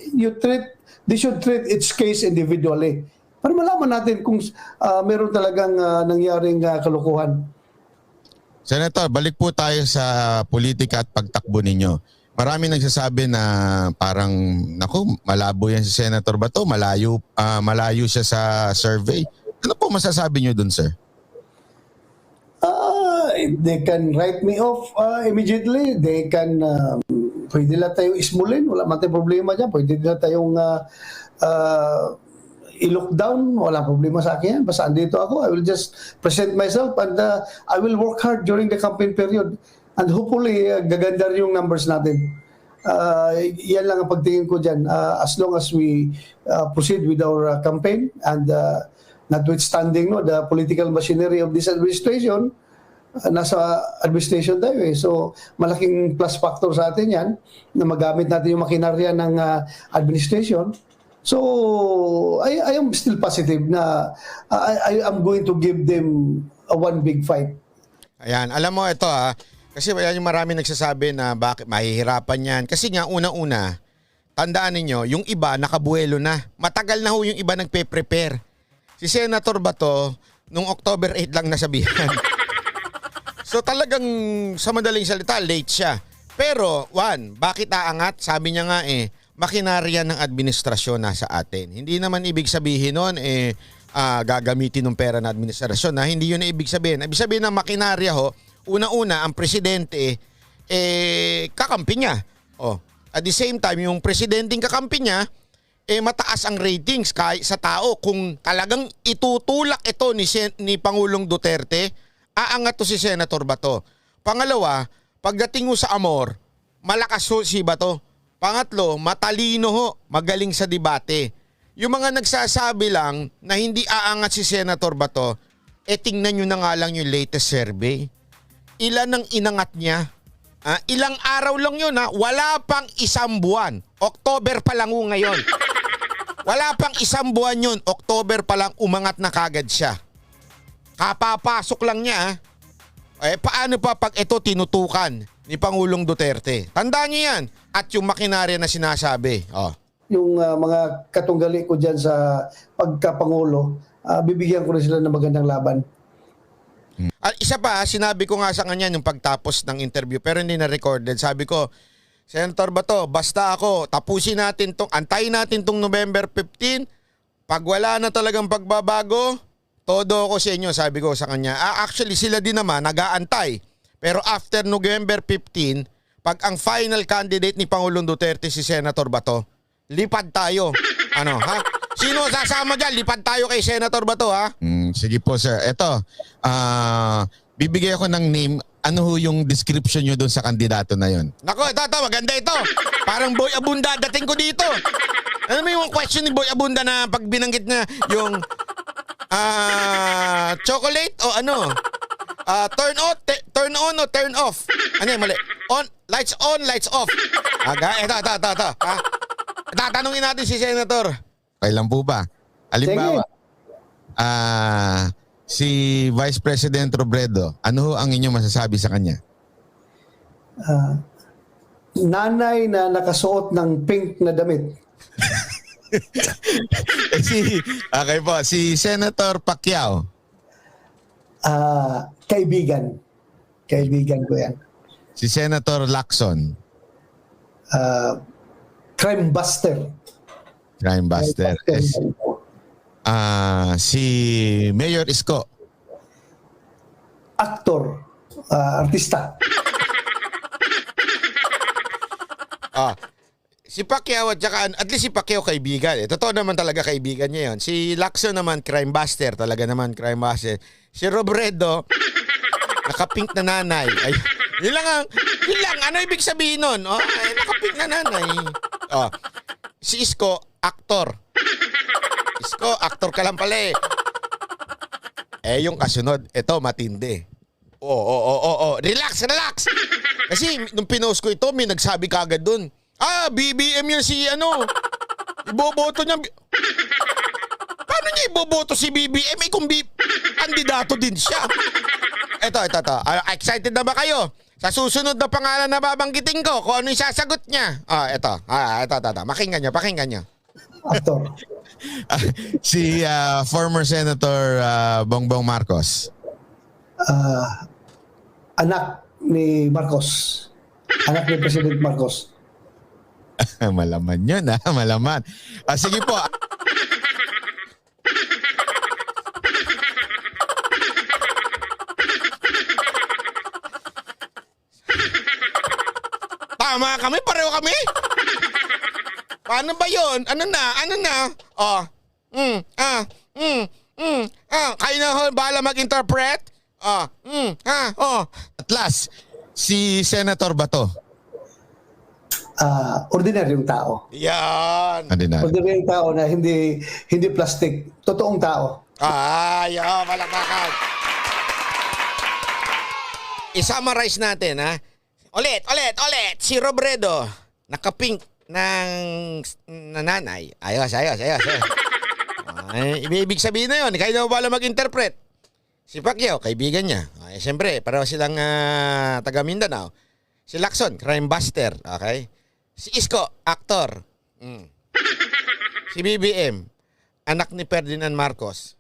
they should treat each case individually. Para malaman natin kung meron talagang nangyaring kalokohan. Senator, balik po tayo sa politika at pagtakbo ninyo. Marami nagsasabi na parang, naku, malabo yan si Senator Bato, malayo siya sa survey. Ano po masasabi niyo dun, sir? They can write me off immediately. They can, pwede lang tayong ismulin. Wala man tayong problema dyan. Pwede lang tayong i-lockdown. Wala problema sa akin yan. Basta andito ako. I will just present myself and I will work hard during the campaign period. And hopefully, gaganda rin yung numbers natin. Yan lang ang pagtingin ko dyan. As long as we proceed with our campaign and notwithstanding the political machinery of this administration, nasa administration tayo eh. So, malaking plus factor sa atin yan na magamit natin yung makinarya ng administration. So, I am still positive na I am going to give them a one big fight. Ayan, alam mo ito kasi yan yung marami nagsasabi na bakit mahihirapan yan. Kasi nga una-una, tandaan ninyo, yung iba nakabuelo na. Matagal na ho yung iba nagpe-prepare. Si Senator Bato, nung October 8 lang nasabihan. So talagang sa madaling salita, late siya. Pero, bakit aangat? Sabi niya nga makinarya ng administrasyon nasa atin. Hindi naman ibig sabihin nun, gagamitin ng pera ng administrasyon na hindi yun na ibig sabihin. Ibig sabihin ng makinarya una-una, ang presidente, kakampi niya. At the same time, yung presidenteng kakampi niya, mataas ang ratings sa tao. Kung talagang itutulak ito ni Pangulong Duterte, aangat to si Senator Bato. Pangalawa, pagdating mo sa Amor, malakas si Bato. Pangatlo, matalino magaling sa debate. Yung mga nagsasabi lang na hindi aangat si Senator Bato, tingnan nyo na nga lang yung latest survey. Ilan ang inangat niya? Ilang araw lang yun wala pang isang buwan. October pa lang ngayon. Wala pang isang buwan yun. October pa lang umangat na kagad siya. Kapapasok lang niya. Paano pa pag ito tinutukan ni Pangulong Duterte? Tandaan niyo yan. At yung makinarya na sinasabi. Yung mga katunggali ko dyan sa pagkapangulo, bibigyan ko na sila ng magandang laban. At isa pa, sinabi ko nga sa kanya nung pagtapos ng interview pero hindi na recorded. Sabi ko, Senator Bato, basta ako, antayin natin tong November 15. Pag wala na talagang pagbabago, todo ako sa inyo, sabi ko sa kanya. Actually, sila din naman, nag-aantay. Pero after November 15, pag ang final candidate ni Pangulong Duterte si Senator Bato, lipad tayo. Sino sasama dyan? Lipad tayo kay Senator Bato, Sige po, sir. Ito, bibigay ako ng name. Ano ho yung description nyo doon sa kandidato na yon? Nako, ito, maganda ito. Parang Boy Abunda, dating ko dito. Ano mo yung question ni Boy Abunda na pag binanggit niya yung chocolate o ano? Turn on o turn off? Ano yung mali? On, lights off. Ito. Tatanungin natin si Senator. Kailan po ba? Halimbawa, si Vice President Robredo, ano ho ang inyong masasabi sa kanya? Nanay na nakasuot ng pink na damit. Okay po, si Senator Pacquiao. Kaibigan. Kaibigan ko yan. Si Senator Lacson. Crime buster. Crime buster. Yes. Si Mayor Isko. Actor. Artista. Si Pacquiao at least si Pacquiao kaibigan. Totoo naman talaga kaibigan niya yon. Si Lacson naman, crime buster. Talaga naman crime buster. Si Robredo, nakapink na nanay. Ay, yun lang. Ano ibig sabihin nun? Oh, ay, nakapink na nanay. Oh. Si Isko, aktor. Isko, aktor ka lang pala eh. Yung kasunod, ito matindi. Oo. Relax. Kasi nung pinost ko ito, may nagsabi kagad dun. BBM yun si iboboto niya. Paano niya iboboto si BBM? Kung kandidato din siya. Ito. Excited na ba kayo? Sa susunod na pangalan na babanggitin ko, kung ano yung sasagot niya. Ito. Pakinggan niyo. Aktor. Si former Senator Bongbong Marcos. Anak ni Marcos. Anak ni President Marcos. Malaman yun, malaman. Sige po. Tama kami, pareho kami. Paano ba yun? Ano na? Kayo na ho, bahala mag-interpret? At last, si Senator Bato. Ordinaryong tao. Yan. Ordinaryong tao na hindi plastic. Totoong tao. Malakbakan. I-summarize natin, ha? Ulit. Si Robredo, nakapink ng nanay. Ayos. Ibig sabihin na yun, kayo na wala mag-interpret. Si Pacquiao, kaibigan niya. Siyempre, pareho silang taga Mindanao. Si Lacson, crime buster. Okay? Si Isko, aktor. Si BBM, anak ni Ferdinand Marcos.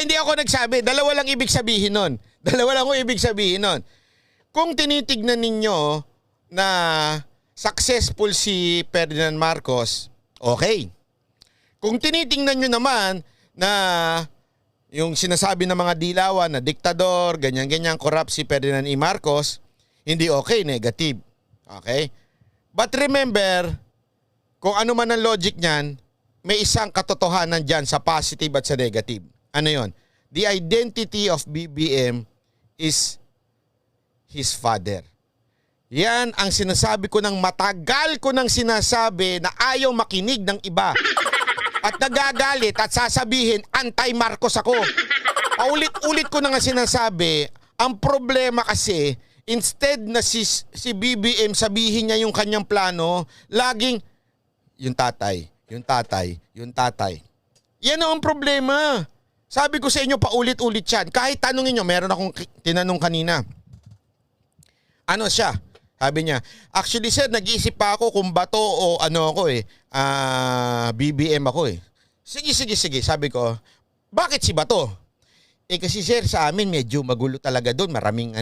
Hindi ako nagsabi. Dalawa lang ibig sabihin nun. Kung tinitignan ninyo na successful si Ferdinand Marcos, okay. Kung tinitingnan nyo naman na yung sinasabi ng mga dilawan na diktador, ganyan-ganyan, corrupt si Ferdinand E. Marcos, hindi okay, negative. Okay? But remember, kung ano man ang logic niyan, may isang katotohanan dyan sa positive at sa negative. Ano yon? The identity of BBM is his father. Yan ang sinasabi ko ng matagal ko nang sinasabi na ayaw makinig ng iba. At nagagalit at sasabihin, anti-Marcos ako. Paulit-ulit ko na nga sinasabi, ang problema kasi, instead na si BBM sabihin niya yung kanyang plano, laging, yung tatay. Yan ang problema. Sabi ko sa inyo, paulit-ulit yan. Kahit tanungin nyo, meron akong tinanong kanina. Ano siya? Sabi niya, actually sir, nag-iisip pa ako kung Bato o BBM ako eh. Sige. Sabi ko, bakit si Bato? Kasi sir, sa amin medyo magulo talaga doon. Maraming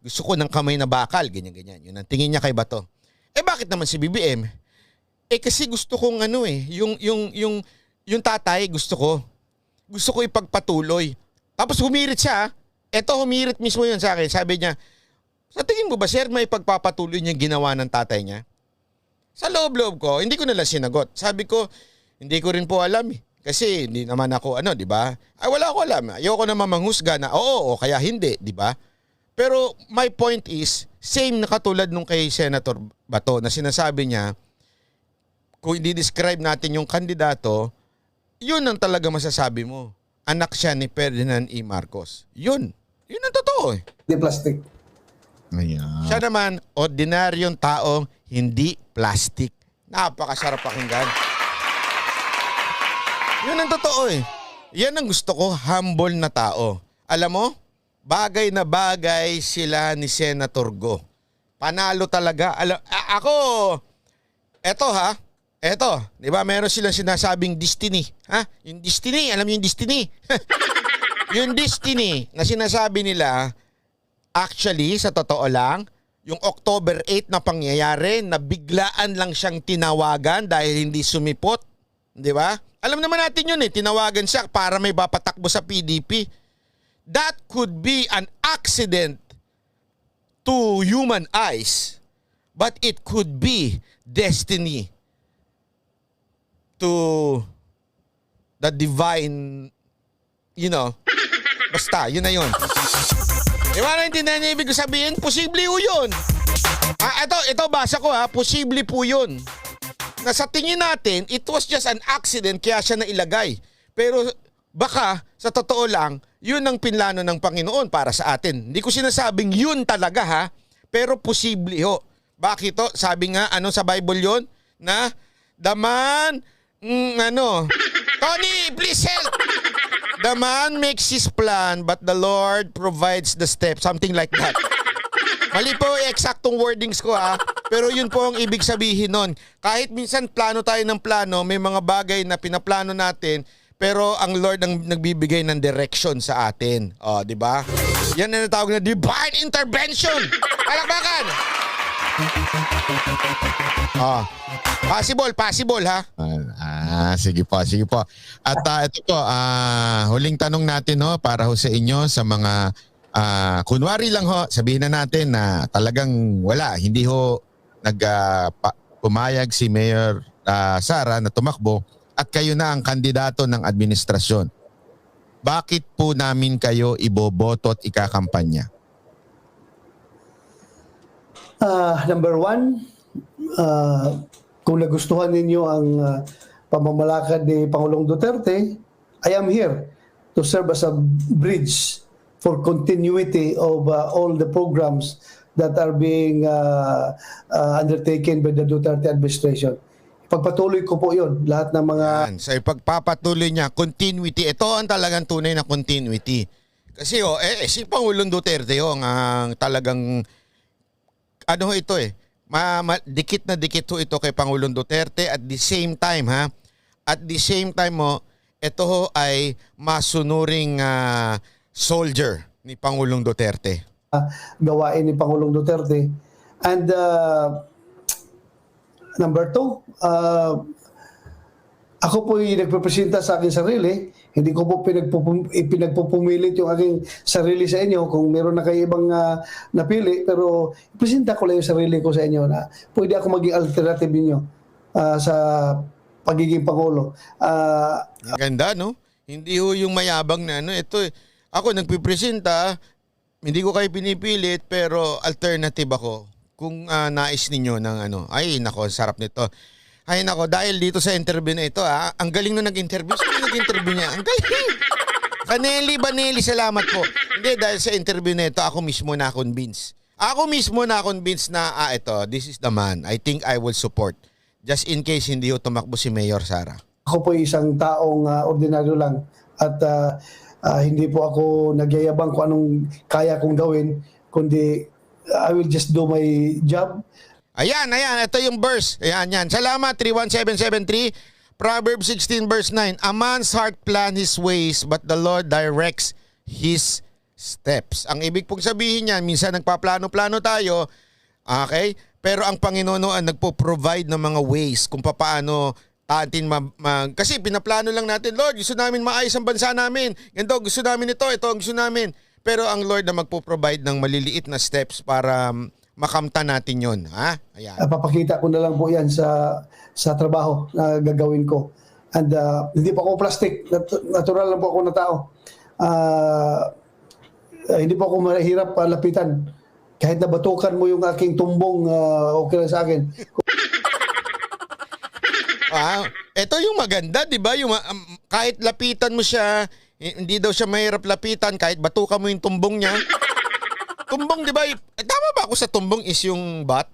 gusto ko ng kamay na bakal, ganyan. Yun ang tingin niya kay Bato. Bakit naman si BBM? Kasi gusto kong yung tatay, gusto ko ipagpatuloy. Tapos humirit siya. Humirit mismo yun sa akin. Sabi niya, sa tingin mo ba, sir, may pagpapatuloy niyang ginawa ng tatay niya? Sa loob-loob ko, hindi ko nalang sinagot. Sabi ko, hindi ko rin po alam eh. Kasi hindi naman ako, di ba? Wala ko alam. Ayoko naman manghusga na, oo, kaya hindi, di ba? Pero my point is, same na katulad nung kay Senator Bato na sinasabi niya, kung i-describe natin yung kandidato, yun ang talaga masasabi mo. Anak siya ni Ferdinand E. Marcos. Yun ang totoo eh. Hindi plastic. Ayan. Siya naman, ordinaryong taong hindi plastic. Napakasarap pakinggan. Yun ang totoo eh. Yan ang gusto ko, humble na tao. Alam mo, bagay na bagay sila ni Senator Go. Panalo talaga. Eto, di ba meron silang sinasabing destiny. Yung destiny, alam niyo yung destiny? Yung destiny na sinasabi nila, actually, sa totoo lang, yung October 8 na pangyayari, na biglaan lang siyang tinawagan dahil hindi sumipot. Di ba? Alam naman natin yun eh, tinawagan siya para may papatakbo sa PDP. that could be an accident to human eyes, but it could be destiny to the divine, basta, yun na yun. Di ba naintindihan niyo ibig sabihin? Posible po yun. Ito basa ko posible po yun. Na sa tingin natin, it was just an accident kaya siya nailagay. Pero baka, sa totoo lang, yun ang pinlano ng Panginoon para sa atin. Hindi ko sinasabing yun talaga pero posible ho. Bakit to? Sabi nga, sa Bible yun? Na, the man, Tony, please help! The man makes his plan, but the Lord provides the steps. Something like that. Mali po eksaktong wordings ko pero yun po ang ibig sabihin nun. Kahit minsan plano tayo ng plano, may mga bagay na pinaplano natin, pero ang Lord ang nagbibigay ng direction sa atin. Di ba? Yan ang natawag na divine intervention. Palakpakan! Possible ha? Sige po. At ito po, huling tanong natin para ho sa inyo sa mga kunwari lang sabihin na natin na talagang wala, hindi ho pumayag si Mayor Sara na tumakbo at kayo na ang kandidato ng administrasyon. Bakit po namin kayo iboboto at ikakampanya? Number one, kung nagustuhan ninyo ang pamamalakad ni Pangulong Duterte, I am here to serve as a bridge for continuity of all the programs that are being undertaken by the Duterte administration. Pagpatuloy ko po yun, lahat ng mga... Sa ipagpapatuloy niya, continuity. Ito ang talagang tunay na continuity. Kasi si Pangulong Duterte ang talagang... ito dikit na dikit ito kay Pangulong Duterte at the same time ito ay masunuring soldier ni Pangulong Duterte. Gawain ni Pangulong Duterte. And number two, ako po yung nagpapresenta sa aking sarili. Hindi ko po pinagpupumilit yung aking sarili sa inyo kung meron na kayo ibang napili. Pero ipresenta ko lang yung sarili ko sa inyo na pwede ako maging alternative ninyo sa pagiging Pangulo. Ganda, no? Hindi ho yung mayabang na ito ako nagpipresenta, hindi ko kayo pinipilit pero alternative ako. Kung nais ninyo ng ay nako, sarap nito. Ay nako, dahil dito sa interview na ito, ang galing na nag-interview. Sino nag-interview niya? Ang galing! Baneli, salamat po. Hindi, dahil sa interview na ito, ako mismo na-convince. Na, this is the man. I think I will support. Just in case hindi ho tumakbo si Mayor Sara. Ako po isang taong ordinaryo lang. At hindi po ako nagyayabang kung anong kaya kong gawin. Kundi, I will just do my job. Ayan. Ito yung verse. Ayan. Salamat, 31773. Proverbs 16 verse 9. A man's heart plan his ways, but the Lord directs his steps. Ang ibig pong sabihin niyan, minsan nagpaplano-plano tayo, okay? Pero ang Panginoon ang nagpo-provide ng mga ways kung paano atin kasi pinaplano lang natin, Lord, gusto namin maayos ang bansa namin. Ganito, gusto namin ito ang gusto namin. Pero ang Lord na magpo-provide ng maliliit na steps para makamta natin yon, Ayan. Papakita ko na lang po yan sa trabaho na gagawin ko. And hindi po ako plastic. Natural lang po ako na tao. Hindi po ako mahirap lapitan. Kahit nabatukan mo yung aking tumbong, okay lang sa akin. Ito yung maganda, di ba? Yung, kahit lapitan mo siya, hindi daw siya mahirap lapitan kahit batukan mo yung tumbong niya. Tumbong, di ba? Tama ba ako sa tumbong is yung bat?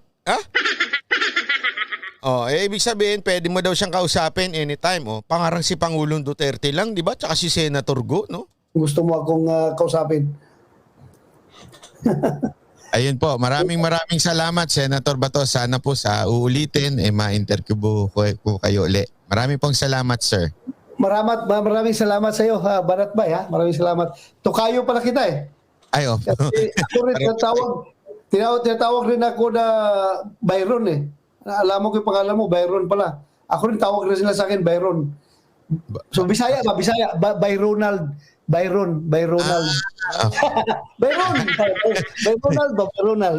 Ibig sabihin, pwede mo daw siyang kausapin anytime. Pangarang si Pangulong Duterte lang, di ba? Tsaka si Senator Go, no? Gusto mo akong kausapin. Ayun po, maraming salamat, Senator Bato. Sana po sa uulitin, ma-interview po kayo uli. Maraming pong salamat, sir. Maraming salamat sa iyo, Banat Bay. Maraming salamat. Tukayo pala kita Ayo. Kasi ako rin tinatawag rin ako na Byron Alam mo ko yung pangalan mo, Byron pala. Ako rin tawag rin sila sa akin, Byron. So Bisaya ba? Bisaya. By Ronald Byron, Byronald. Byron, Byronald ba? Byronald.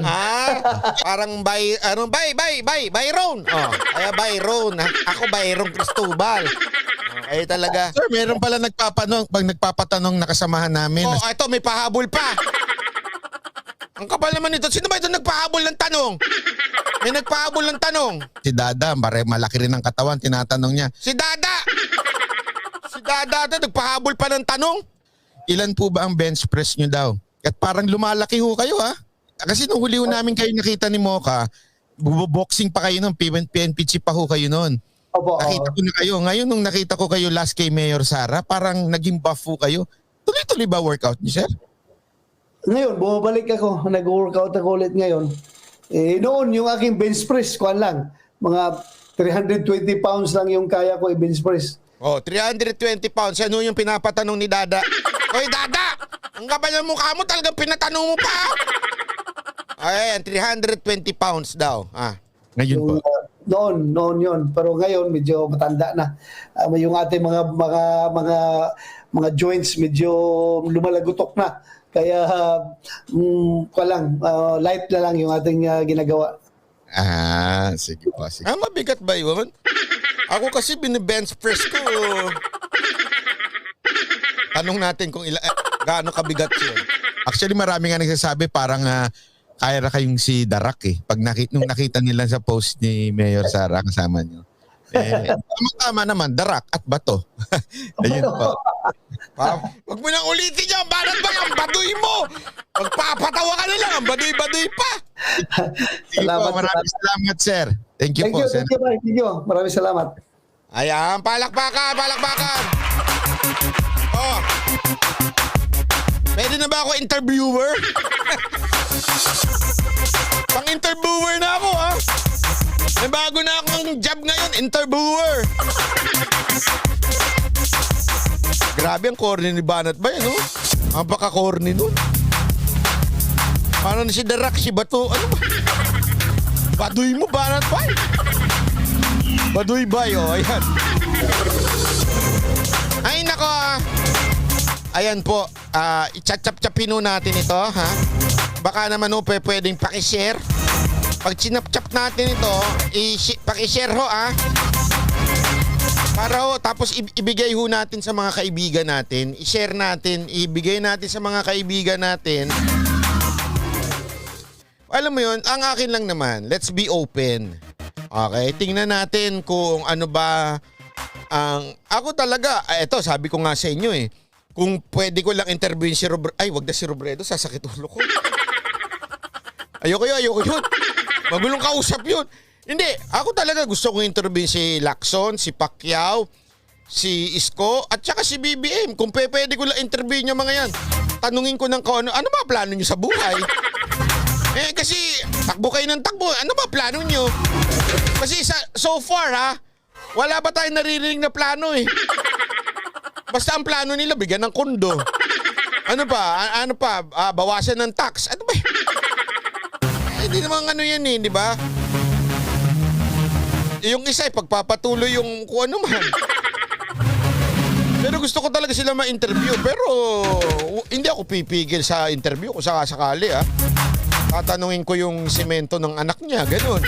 Parang Byron. Oh, kaya Byron. Ako Byron Cristobal. Ay talaga. Sir, meron pala nagpapatanong na kasamahan namin. Oh, ito may pahabol pa. Ang kapal naman nito. Sino ba ito nagpahabol ng tanong? May nagpahabol ng tanong. Si Dada, malaki rin ang katawan, tinatanong niya. Si Dada ito nagpahabol pa ng tanong. Ilan po ba ang bench press nyo daw? At parang lumalaki ho kayo ha. Kasi nung huli ho namin kayo nakita ni Mocha, boxing pa kayo nun, PNP chief pa ho kayo nun. Opo. Nakita ko na kayo. Ngayon nung nakita ko kayo last kay Mayor Sara, parang naging buff ho kayo. Tuloy-tuloy ba workout niyo, sir? Ngayon, bumabalik ako. Nag-workout ako ulit ngayon. Noon, yung aking bench press, kuhan lang. Mga 320 pounds lang yung kaya ko i-bench press. Oh, 320 pounds. Ano yung pinapatanong ni Dada? Hoy, Dada! Ang kapal ng mukha mo, talagang pinatanong mo pa. Ayan, 320 pounds daw. Ngayon po. Noon yun. Pero ngayon, medyo matanda na. Yung ating mga joints, medyo lumalagutok na. Kaya, light na lang yung ating ginagawa. Sige po. Sige. Mabigat ba yun? Ako kasi binibench press ko. Tanong natin kung gaano kabigat yun. Actually, marami nga nagsasabi parang kaya na kayong si Darak eh. Nung nakita nila sa post ni Mayor Sara kasama nyo. Tama naman, Darak at bato. Ayun po. Huwag mo nang ulitin yan. Banat ba ang baduy mo? Magpapatawa ka na lang. Ang baduy-baduy pa. Sige po, maraming salamat, sir. Thank you po, sir. Thank you. Maraming salamat. Ayan, palakpakan. Oh. Pwede na ba ako interviewer? Pang-interviewer na ako, ha? May bago na akong job ngayon, interviewer. Grabe ang corny ni Banat ba yan, no? Ang baka-corny nun. Paano na si Darak, si Bato? Ano ba? Baduy mo, Banat ba? Baduy ba, ayan. Ay, nako. Ayan po, i-chap-chapin natin ito, ha? Baka naman pwedeng pakishare. Pag chinap-chap natin ito, pakishare ho, ha? Para ho, tapos ibigay ho natin sa mga kaibigan natin. I-share natin, ibigay natin sa mga kaibigan natin. Alam mo yun, ang akin lang naman, let's be open. Okay, tingnan natin kung ano ba ang... Ako talaga, eto, sabi ko nga sa inyo eh, kung pwede ko lang interviewin si Robredo. Ay, wag na si Robredo, sasakit ulo ko. Ayoko yun. Magulong kausap yun. Hindi, ako talaga gusto kong interviewin si Lacson, si Pacquiao, si Isko, at saka si BBM. Kung pwede ko lang interviewin yung mga yan, tanungin ko ng ano ba plano nyo sa buhay? Kasi takbo kayo ng takbo. Ano ba plano nyo? Kasi so far wala ba tayong naririnig na plano eh. Basta ang plano nila bigyan ng kondo. Ano pa? Bawasan ng tax. Ano ba? Hindi naman yan eh, di ba? Yung isa pagpapatuloy yung kung ano man. Pero gusto ko talaga sila ma-interview. Pero hindi ako pipigil sa interview kung sakasakali tatanungin ko yung semento ng anak niya, ganun.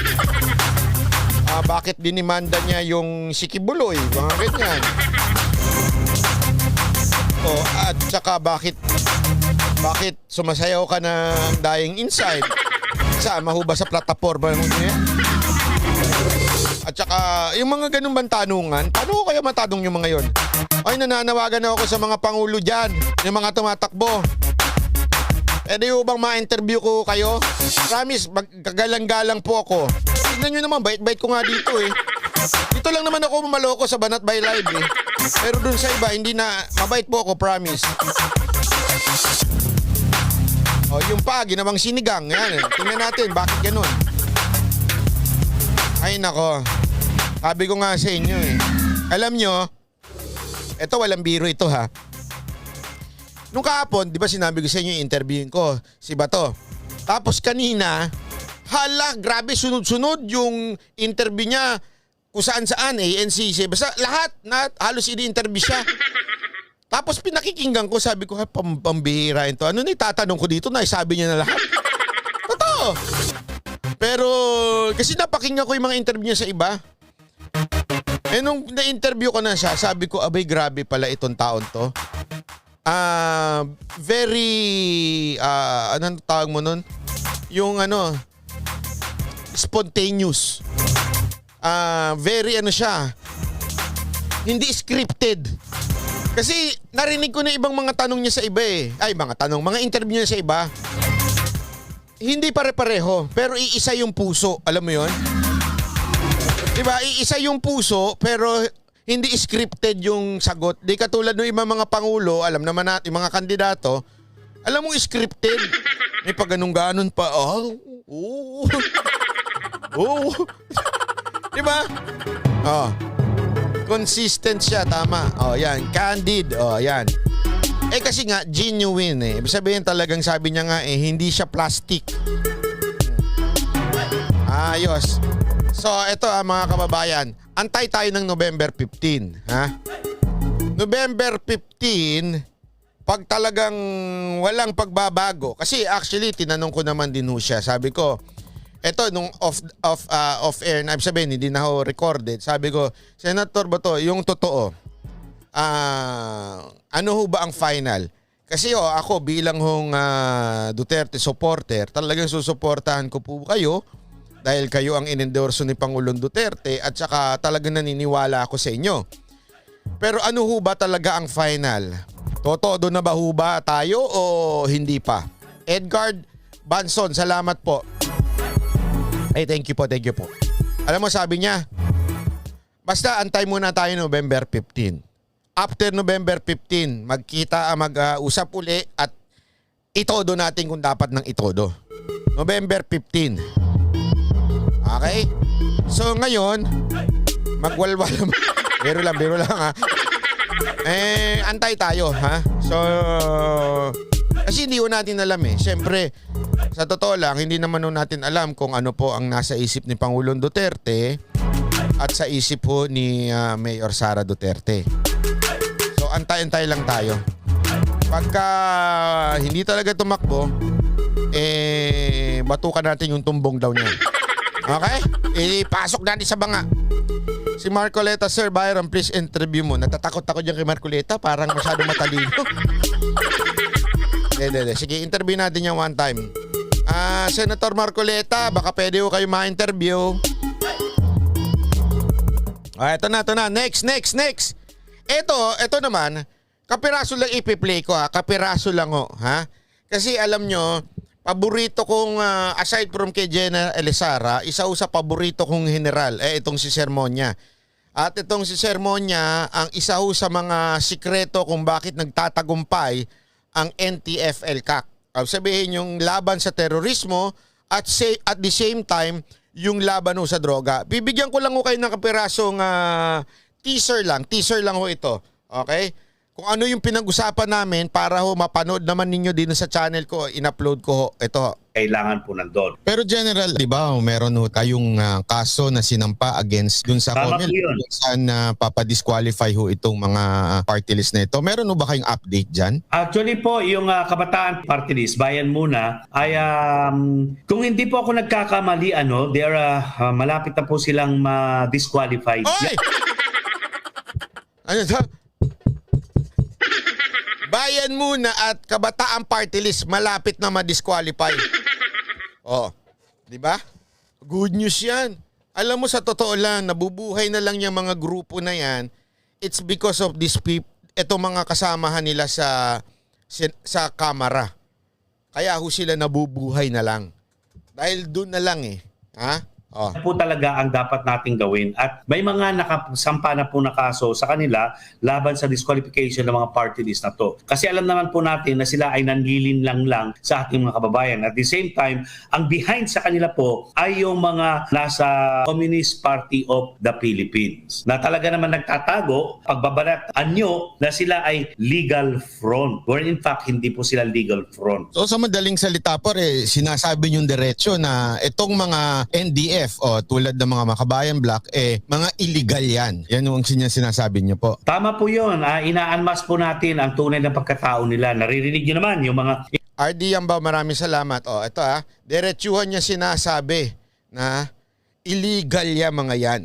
Bakit dinimanda niya yung si Kibuloy, mga ganyan. At saka bakit sumasayaw ka ng Dying Inside? Saan mahuba sa plataforma niya? At saka yung mga ganun bang tanungan, paano ko kaya matanong yung mga yon? Ay, nananawagan na ako sa mga pangulo dyan, yung mga tumatakbo. Pwede yung bang ma-interview ko kayo? Promise, magkagalang-galang po ako. Tignan nyo naman, bait-bait ko nga dito eh. Dito lang naman ako maloko sa Banat by Live eh. Pero dun sa iba, hindi na, mabait po ako, promise. Yung ginawang sinigang, yan eh. Tingnan natin, bakit ganun? Ay nako, sabi ko nga sa inyo eh. Alam nyo, eto walang biro ito ha. Nung kahapon, di ba sinabi ko sa inyo, interviewin ko si Bato. Tapos kanina, grabe sunod-sunod yung interview niya kung saan-saan, NCC. Basta lahat halos ini-interview siya. Tapos pinakikinggan ko, sabi ko, pambihira ito. Ano na itatanong ko dito? Sabi niya na lahat. Totoo. Pero kasi napakinggan ko yung mga interview niya sa iba. Nung na-interview ko na siya, sabi ko, abay grabe pala itong taon to. Very, anong tawag mo nun? Yung spontaneous. Very siya. Hindi scripted. Kasi narinig ko na ibang mga tanong niya sa iba eh. Ay, mga interview niya sa iba. Hindi pare-pareho, pero iisa yung puso. Alam mo yun? Diba? Iisa yung puso, pero hindi scripted yung sagot. Di katulad ng ibang mga pangulo, alam naman natin, mga kandidato, alam mo scripted. May pagganong-ganon pa. Diba? Consistent siya, tama. Yan. Candid. Yan. Kasi nga, genuine eh. Ibig sabihin talagang sabi niya nga hindi siya plastic. Ayos. So, ito mga kababayan. Antay tayo ng November 15. Ha? November 15, pag talagang walang pagbabago. Kasi actually, tinanong ko naman din siya. Sabi ko, eto, nung off-air, na sabihin, hindi na ako recorded. Sabi ko, Senator Bato, yung totoo, ano ho ba ang final? Kasi ako bilang Duterte supporter, talagang susuportahan ko po kayo dahil kayo ang inendorso ni Pangulong Duterte at saka talagang naniniwala ako sa inyo. Pero ano ho ba talaga ang final? Totodo na ba ho ba tayo o hindi pa? Edgard Banson, salamat po. Ay, thank you po. Alam mo, sabi niya, basta antay muna tayo November 15. After November 15, mag-usap uli at itodo natin kung dapat ng itodo. November 15. Okay? So ngayon, magwalwal. Biro lang ha. Antay tayo ha. So, kasi hindi ko natin alam eh. Siyempre, sa totoo lang, hindi naman natin alam kung ano po ang nasa isip ni Pangulong Duterte at sa isip po ni Mayor Sara Duterte. So, antay-antay lang tayo. Pagka hindi talaga tumakbo, batukan natin yung tumbong daw niya. Okay? Ipasok natin sa banga. Si Marcoleta, Sir Byron, please interview mo. Natatakot ako dyan kay Marcoleta. Parang masyado matalino. Hindi. Sige, interview natin yan one time. Senator Marcoleta, baka pwede ko kayo ma-interview. Ito na. Next. Ito naman, kapiraso lang ipi-play ko ha. Kapiraso lang ha. Kasi alam nyo, paborito kong, aside from kay General Elizara, isa sa paborito kong general, itong si Sermonia. At itong si Sermonia, ang isa sa mga sikreto kung bakit nagtatagumpay ang NTF-ELCAC. Sabihin yung laban sa terorismo at the same time, yung laban sa droga. Bibigyan ko lang kayo ng kapirasong teaser lang ito. Okay? Kung ano yung pinag-usapan namin para mapanood naman ninyo din sa channel ko, in-upload ko ito. Kailangan po nandun. Pero General, di ba, meron kayong kaso na sinampa against dun sa Tama COMELEC po yun. kung saan papadisqualify itong mga party list na ito. Meron ba kayong update dyan? Actually po, yung Kabataan Party List, Bayan Muna, ay kung hindi po ako nagkakamali, malapit na po silang ma-disqualify. Oy! Ano ito? Bayan Muna at Kabataan Party List malapit na ma-disqualify. Di ba? Good news 'yan. Alam mo, sa totoo lang, nabubuhay na lang yung mga grupo na 'yan. It's because of these people, eto mga kasamahan nila sa kamara. Kaya sila nabubuhay na lang. Dahil doon na lang ha? Po talaga ang dapat nating gawin at may mga nakasampa na po na kaso sa kanila laban sa disqualification ng mga party list na to. Kasi alam naman po natin na sila ay nanlilinlang lang sa ating mga kababayan. At the same time, ang behind sa kanila po ay yung mga nasa Communist Party of the Philippines na talaga naman nagtatago pagbabalat anyo na sila ay legal front. Where in fact, hindi po sila legal front. So sa madaling salita po, sinasabi niyong diretso na itong mga NDF NDF o tulad ng mga Makabayan Black, mga illegal yan. Yan yung sinasabi niyo po. Tama po yun. Ina-unmask po natin ang tunay na pagkatao nila. Naririnig nyo naman yung mga... RD Yambao, maraming salamat. Ito diretsuhan niya sinasabi na illegal yan mga yan.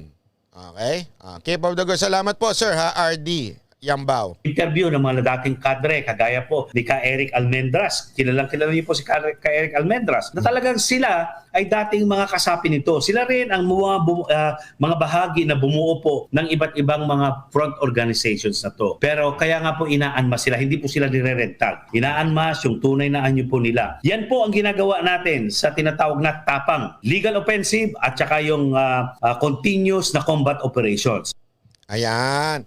Okay? Keep of the good. Salamat po sir RD Yambao. interview ng mga dating kadre, kagaya po ni Ka Eric Almendras. Kilala niyo po si Ka Eric Almendras na talagang sila ay dating mga kasapi nito. Sila rin ang mga bahagi na bumuo po ng iba't ibang mga front organizations na to. Pero kaya nga po inaan-mas sila, hindi po sila nire-rentag. Inaan-mas yung tunay na anyo po nila. Yan po ang ginagawa natin sa tinatawag na tapang legal offensive at saka yung continuous na combat operations. Ayan.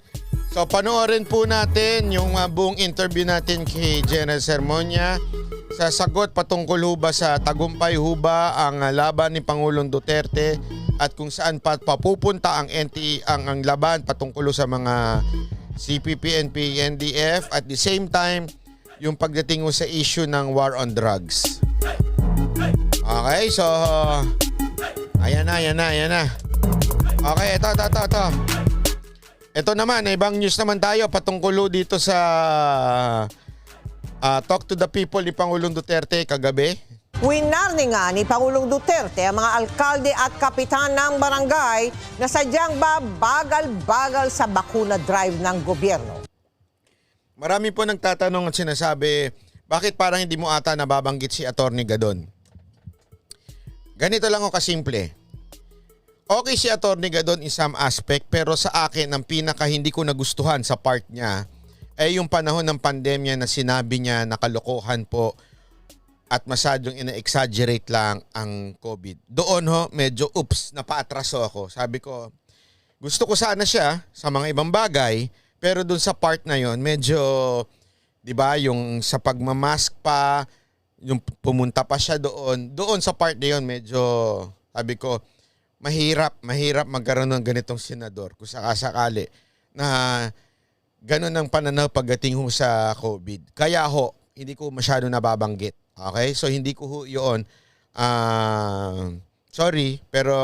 So panoorin po natin yung buong interview natin kay General Sermonia sa sagot patungkol ho ba sa tagumpay ho ba ang laban ni Pangulong Duterte at kung saan papupunta ang NTE ang laban patungkol sa mga CPP, NP, NDF at the same time yung pagdating ho sa issue ng war on drugs. Okay, so ayan na. Okay, ito. Ito naman, ibang news naman tayo patungkol dito sa Talk to the People ni Pangulong Duterte kagabi. Winarni nga ni Pangulong Duterte ang mga alkalde at kapitan ng barangay na sadyang bagal-bagal sa bakuna drive ng gobyerno. Marami po nagtatanong at sinasabi, bakit parang hindi mo ata nababanggit si Atty. Gadon? Ganito lang o kasimple. Okay si Atty. Gadon in some aspect pero sa akin ang pinaka hindi ko nagustuhan sa part niya ay yung panahon ng pandemya na sinabi niya na kalokohan po at masyadong ina-exaggerate lang ang COVID. Doon medyo napaatraso ako. Sabi ko, gusto ko sana siya sa mga ibang bagay pero doon sa part na yon medyo, di ba, yung sa pagmamask pa, yung pumunta pa siya doon sa part na yon medyo, sabi ko, mahirap magkaroon ng ganitong senador kung sakasakali na ganun ang pananaw pagdating sa COVID. Kaya hindi ko masyado nababanggit. Okay? So hindi ko yun. Sorry, pero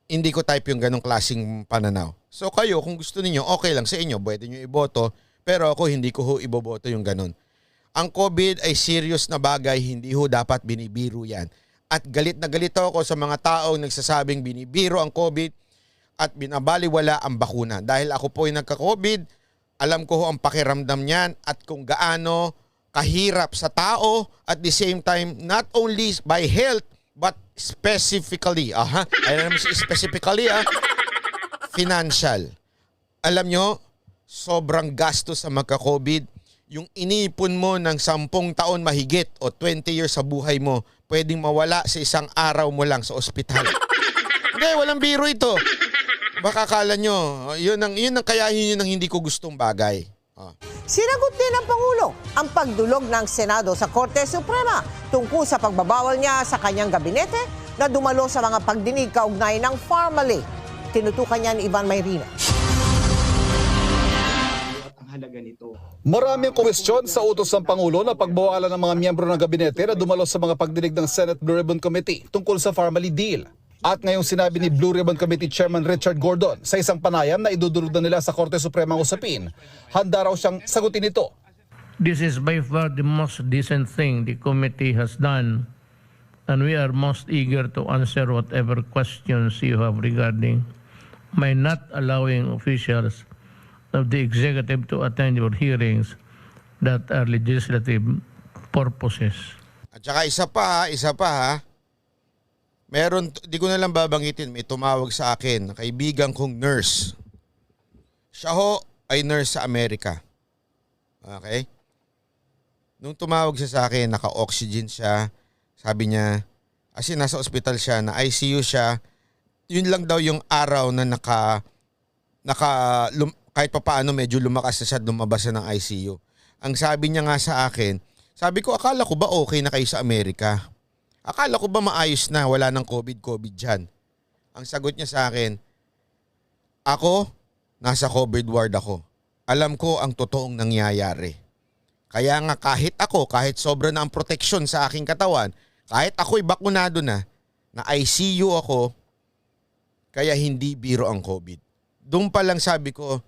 hindi ko type yung ganong klaseng pananaw. So kayo, kung gusto niyo okay lang sa inyo, pwede niyo iboto. Pero ako hindi ko iboboto yung ganon. Ang COVID ay serious na bagay, hindi dapat binibiro yan. At galit na galit ako sa mga taong nagsasabing binibiro ang COVID at binabaliwala ang bakuna. Dahil ako po ay nagka-COVID, alam ko ang pakiramdam niyan at kung gaano kahirap sa tao at the same time not only by health but specifically, financial. Alam nyo, sobrang gastos sa magka-COVID. Yung inipon mo ng 10 taon mahigit o 20 years sa buhay mo, pwedeng mawala sa isang araw mo lang sa ospital. Hindi, walang biro ito. Baka akala nyo, yun ang hindi ko gustong bagay. Sinagot din ng Pangulo ang pagdulog ng Senado sa Korte Suprema tungkol sa pagbabawal niya sa kanyang gabinete na dumalo sa mga pagdinig kaugnay ng Pharmaly. Tinutukan niya ni Ivan Mayrina. Maraming kwestiyon sa utos ng Pangulo na pagbawalan ng mga miyembro ng gabinete na dumalo sa mga pagdinig ng Senate Blue Ribbon Committee tungkol sa Pharmaly deal. At ngayong sinabi ni Blue Ribbon Committee Chairman Richard Gordon sa isang panayam na idudulog na nila sa Korte Suprema ang usapin, handa raw siyang sagutin ito. This is by far the most decent thing the committee has done, and we are most eager to answer whatever questions you have regarding my not allowing officials of the executive to attend your hearings that are legislative purposes. At saka isa pa ha. Meron, di ko na lang babanggitin, may tumawag sa akin, kaibigan kong nurse. Siya ay nurse sa Amerika. Okay? Nung tumawag siya sa akin, naka-oxygen siya. Sabi niya, kasi nasa ospital siya, na ICU siya. Yun lang daw yung araw na kahit pa paano medyo lumakas na siya, lumabas na ng ICU. Ang sabi niya nga sa akin, sabi ko, akala ko ba okay na kayo sa Amerika? Akala ko ba maayos na, wala ng COVID dyan? Ang sagot niya sa akin, ako, nasa COVID ward ako. Alam ko ang totoong nangyayari. Kaya nga kahit sobra na ang proteksyon sa aking katawan, kahit ako'y bakunado na, na ICU ako, kaya hindi biro ang COVID. Doon pa lang sabi ko,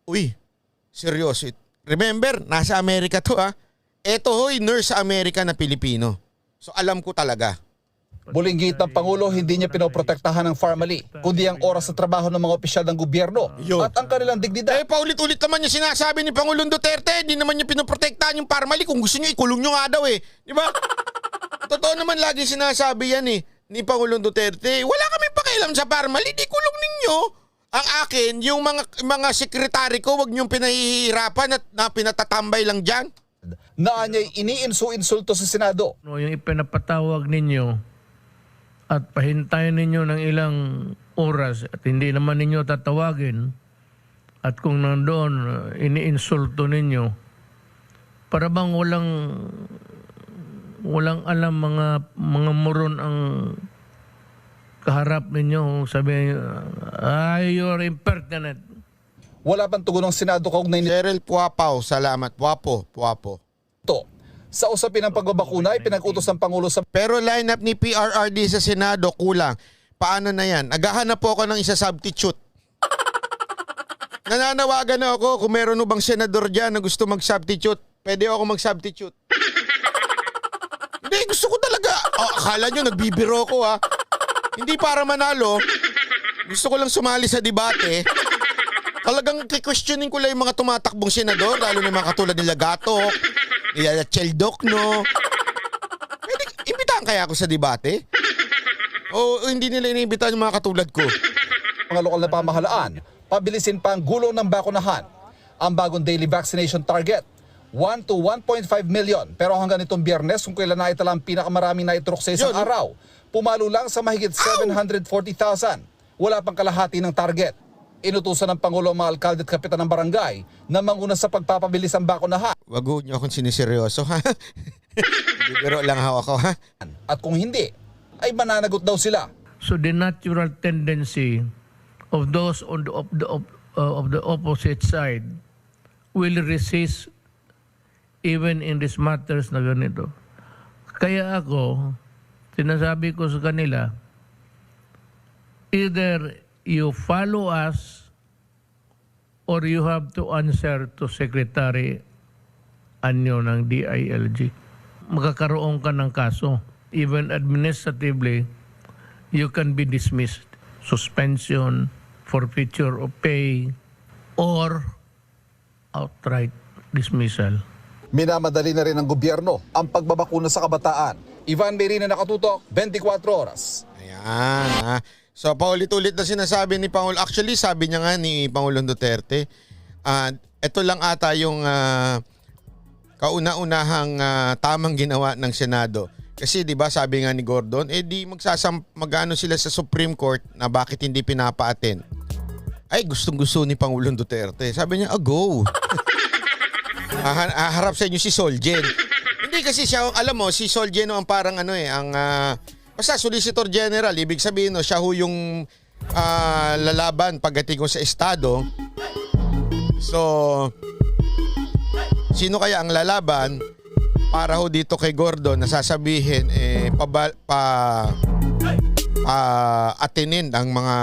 uy, seryoso. Remember, nasa Amerika to ha. Eto hoy, nurse sa Amerika na Pilipino. So alam ko talaga. Bulinggit ng Pangulo, hindi niya pinoprotektahan ng Pharmaly, kundi ang oras sa trabaho ng mga opisyal ng gobyerno Yun. at ang kanilang dignidad. Paulit-ulit naman yung sinasabi ni Pangulong Duterte, di naman niya pinoprotektahan yung Pharmaly. Kung gusto niyo, ikulong niyo nga daw eh. Di ba? Totoo naman lagi sinasabi yan eh, ni Pangulong Duterte. Wala kami pakialam sa Pharmaly, di kulong ninyo. Ang akin, yung mga sekretary ko, wag niyong pinahihirapan at na pinatatambay lang dyan. Na niya iniinsulto sa Senado. No, yung ipinapatawag ninyo at pahintayin ninyo ng ilang oras at hindi naman ninyo tatawagin at kung nandoon iniinsulto ninyo, para bang walang alam mga moron ang kaharap ninyo, sabi you're impertinent. Wala pang tugon ng Senado kaugnay Cheryl Puapaw, salamat. Puapo. nito. Sa usapin ng pagbabakuna, pinag-utos ng Pangulo sa Pero lineup ni PRRD sa Senado, kulang. Paano na yan? Naghahanap po ako ng isa substitute. Nananawagan na ako kung meron bang senador dyan na gusto mag-substitute. Pwede ako mag-substitute. Hindi, gusto ko talaga. Akala nyo, nagbibiro ko ha. Hindi para manalo. Gusto ko lang sumali sa debate. Talagang questioning ko lang yung mga tumatakbong senador, lalo na mga katulad nila Gatok, nila Cheldok, no? Pwede, imbitahan kaya ako sa debate? O hindi nila iniimbitahan yung mga katulad ko? mga lokal na pamahalaan, pabilisin pa ang gulong ng bakunahan. Ang bagong daily vaccination target, 1 to 1.5 million. Pero hanggang itong Biyernes, kung kailan na itala ang pinakamaraming naiturok sa isang Yun. araw, pumalo lang sa mahigit 740,000. Wala pang kalahati ng target. Inutusan ng Pangulo ang mga alkalde at kapitan ng barangay na manguna sa pagpapabilis ang bakunahan. Wag ho niyo akong siniseryoso, ha? Bibiro lang ako, ha? At kung hindi, ay mananagot daw sila. So the natural tendency of those on the opposite side will resist even in these matters na ganito. Kaya ako, sinasabi ko sa kanila, either you follow us or you have to answer to Secretary Anyo ng DILG. Magkakaroon ka ng kaso. Even administratively, you can be dismissed. Suspension, forfeiture of pay, or outright dismissal. Minamadali na rin ng gobyerno ang pagbabakuna sa kabataan. Ivan Merina, nakatutok, 24 oras. Ayan, ha? So, paulit-ulit na sinasabi ni Pangulo. Actually, sabi niya nga ni Pangulong Duterte, ito lang ata yung kauna-unahang tamang ginawa ng Senado. Kasi 'di ba sabi nga ni Gordon, di magano sila sa Supreme Court na bakit hindi pinapa-attend. Ay, gustong-gusto ni Pangulong Duterte. Sabi niya, go. Harap sa inyo si Solgen. Hindi kasi siya, alam mo, si Solgen ang parang basta Solicitor General, ibig sabihin siya ho yung lalaban pagdating ko sa Estado. So, sino kaya ang lalaban para ho dito kay Gordon na sasabihin atinin ang mga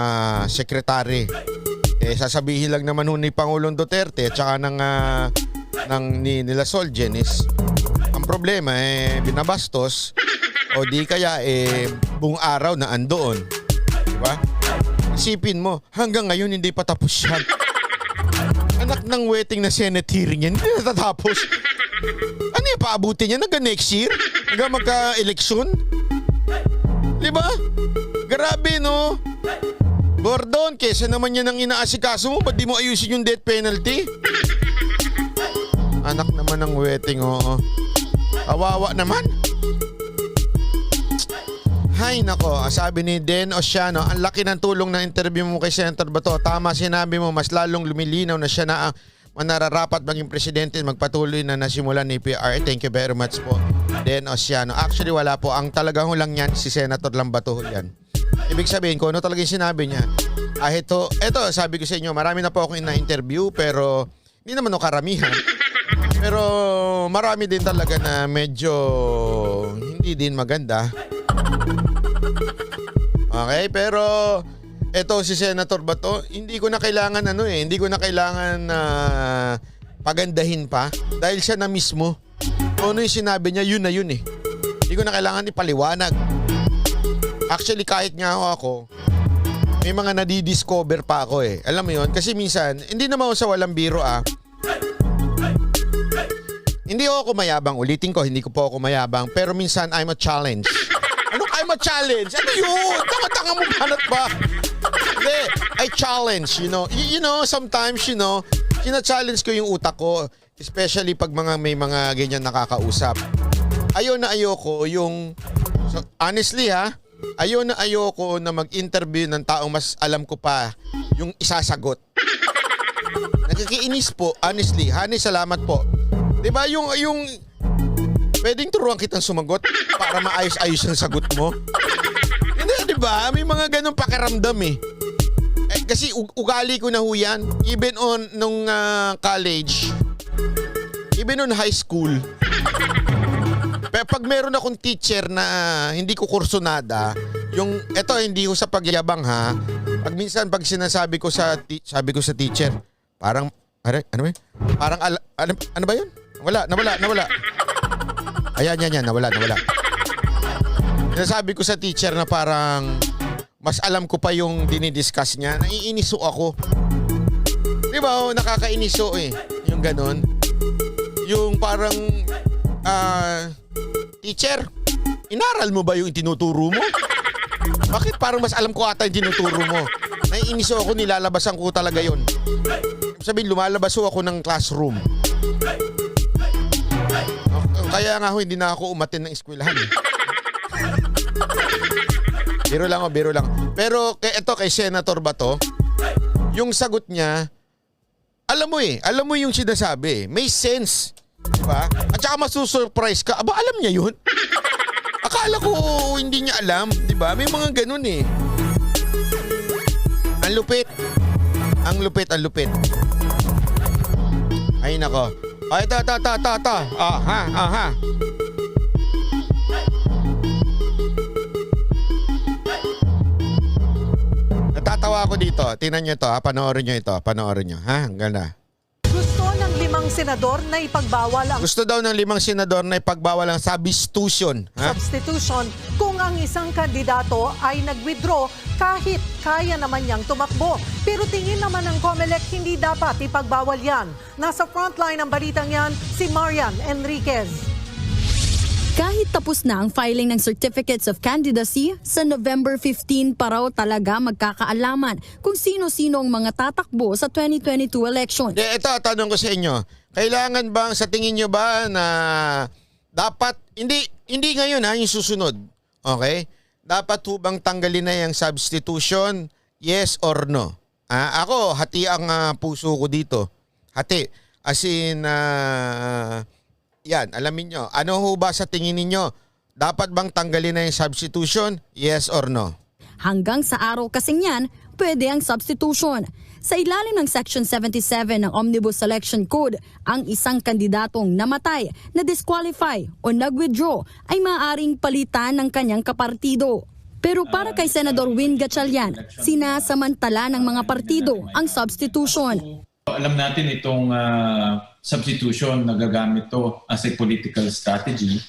sekretary. Sasabihin lang naman ho ni Pangulong Duterte at saka nila Solgen is ang problema binabastos o di kaya buong araw na andoon. Diba? Isipin mo, hanggang ngayon hindi pa tapos yan. Anak ng waiting na Senate hearing yan, hindi natatapos. Ano yung paabutin niya? Hanggang next year? Hanggang magka-eleksyon? Diba? Grabe, no? Gordon, kesa naman yan ang inaasikaso mo, ba't di mo ayusin yung death penalty? Anak naman ng waiting, oo. Kawawa naman. Hay nako, sabi ni Den Osiano, ang laki ng tulong na interview mo kay Senator Bato. Tama sinabi mo, mas lalong lumilinaw na siya na ang manararapat maging presidente, magpatuloy na nasimulan ni PR. Thank you very much po, Den Osiano. Actually, wala po. Ang talagang lang yan, si Senator Lambato yan. Ibig sabihin ko, ano talaga yung sinabi niya? Ito, sabi ko sa inyo, marami na po akong na-interview, pero hindi naman karamihan. Pero marami din talaga na medyo hindi din maganda. Okay, pero eto si Senator Bato, hindi ko na kailangan hindi ko na kailangan pagandahin pa dahil siya na mismo. Kung ano yung sinabi niya, yun na yun eh. Hindi ko na kailangan ipaliwanag. Actually, kahit nga ako, may mga nadidiscover pa ako eh. Alam mo yun? Kasi minsan, hindi naman ako sa walang biro Hindi ako mayabang. Ulitin ko, hindi ko po ako mayabang. Pero minsan, I'm a challenge. Ano I'm a challenge? Ano yun? Tanga-tanga mo banat ba? Hindi. I challenge, you know. You know, sometimes, sina-challenge ko yung utak ko. Especially pag may mga ganyan nakakausap. Ayoko yung... So, honestly ayoko na mag-interview ng taong mas alam ko pa yung isasagot. Nakikiinis po, honestly. Honey, salamat po. Diba yung pwedeng turuan kitang sumagot para maayos-ayos ang sagot mo? Hindi, diba? May mga ganun pakiramdam eh. Kasi ugali ko na ho yan. Even on nung college, even on high school. Pero pag meron akong teacher na hindi ko kursunada, hindi ko sa pagyabang ha. Pag sinasabi ko sabi ko sa teacher, parang ano ba yun? Parang ano ba yun? Nawala. Ayan, nawala. Sinasabi ko sa teacher na parang mas alam ko pa yung dinidiscuss niya, naiiniso ako. Di ba? Nakakainiso eh. Yung ganon. Yung parang, teacher, inaral mo ba yung tinuturo mo? Bakit parang mas alam ko ata yung tinuturo mo? Naiiniso ako, nilalabasan ko talaga yun. Sabihin, lumalabas ako ng classroom. Kaya nga hindi na ako umattend ng eskwelahan. Biro lang. Pero kay Senator Bato, yung sagot niya, alam mo yung sinasabi, may sense. Diba? At saka masusurprise ka, aba alam niya yun? Akala ko hindi niya alam, diba? May mga ganun eh. Ang lupit. Ay nako. Ay, ito. Aha. Natatawa ako dito. Tingnan nyo ito, panoorin nyo ito. Ha? Ang ganda. Gusto ng 5 senador na ipagbawal ang Gusto daw ng 5 senador na ipagbawal ang substitution. Ha? substitution kung ang isang kandidato ay nag-withdraw kahit kaya naman niyang tumakbo. Pero tingin naman ng COMELEC hindi dapat ipagbawal yan. Nasa frontline ng balitang yan, si Marian Enriquez. Kahit tapos na ang filing ng Certificates of Candidacy, sa November 15 pa raw talaga magkakaalaman kung sino-sino ang mga tatakbo sa 2022 elections. Ito, tanong ko sa inyo. Kailangan bang, sa tingin nyo ba na dapat, hindi ngayon yung susunod, okay? Dapat bang tanggalin na yung substitution? Yes or no? Ako, hati ang puso ko dito. Hati. As in, yan, alamin nyo. Ano ho ba sa tingin ninyo? Dapat bang tanggalin na yung substitution? Yes or no? Hanggang sa araw kasing yan, pwede ang substitution. Sa ilalim ng Section 77 ng Omnibus Election Code, ang isang kandidatong namatay, na-disqualify o nag-withdraw ay maaaring palitan ng kanyang kapartido. Pero para kay Senador Win Gatchalian, sinasamantala ng mga partido ang substitution. Alam natin itong substitution, nagagamit to as a political strategy.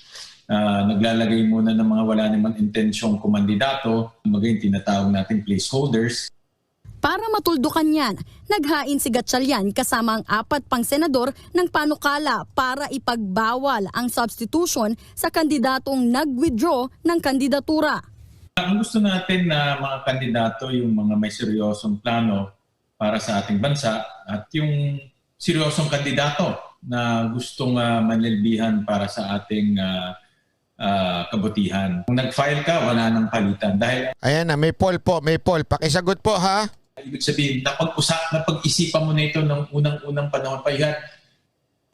Naglalagay muna ng mga wala naman intensyong kumandidato, maging tinatawag natin placeholders. Para matuldukan yan, naghain si Gatchalian kasama ang 4 pang senador ng panukala para ipagbawal ang substitution sa kandidatong nag-withdraw ng kandidatura. Ang gusto natin na mga kandidato, yung mga may seryosong plano para sa ating bansa at yung seryosong kandidato na gustong manlilbihan para sa ating kabutihan. Kung nag-file ka, wala nang palitan. Dahil Ayan na, may poll po. Pakisagot po ha. ibig sabihin, napag-isipan mo na ito ng unang-unang panahon pa yan.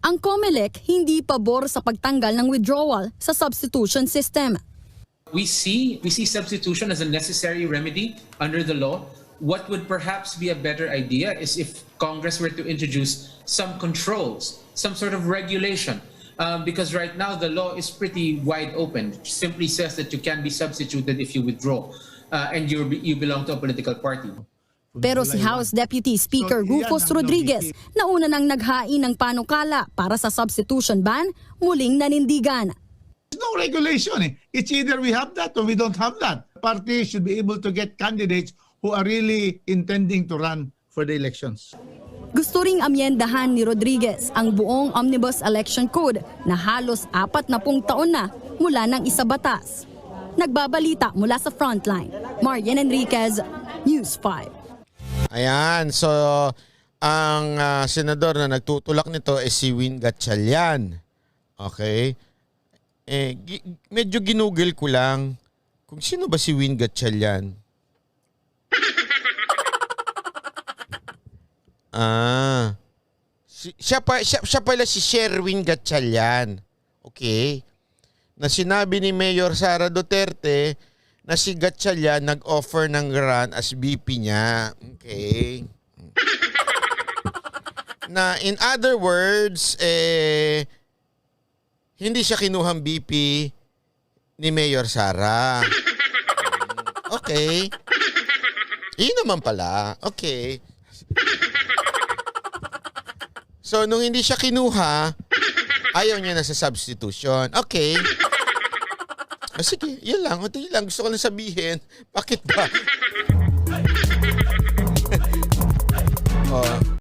Ang COMELEC hindi pabor sa pagtanggal ng withdrawal sa substitution system. We see substitution as a necessary remedy under the law. What would perhaps be a better idea is if Congress were to introduce some controls, some sort of regulation because right now the law is pretty wide open. It simply says that you can be substituted if you withdraw and you belong to a political party. Pero si House Deputy Speaker Rufus Rodriguez, na una nang naghain ng panukala para sa substitution ban, muling nanindigan. There's no regulation. It's either we have that or we don't have that. Parties should be able to get candidates who are really intending to run for the elections. Gusto ring amyendahan ni Rodriguez ang buong Omnibus Election Code na halos 40 taon na mula ng isabatas. Nagbabalita mula sa Frontline, Marian Enriquez, News 5. Ayan, so ang senador na nagtutulak nito ay si Win Gatchalian. Okay? Medyo ginugol ko lang kung sino ba si Win Gatchalian. Siya pala si Sherwin Gatchalian. Okay? Na sinabi ni Mayor Sara Duterte na si Gatchalian nag-offer ng run as VP niya. Okay? Na in other words, hindi siya kinuhang VP ni Mayor Sara. Okay. Yun naman pala. Okay. So, nung hindi siya kinuha, ayaw niya na sa substitution. Okay. Sige, yun lang. Ito yun lang. Gusto ko lang sabihin. Bakit ba?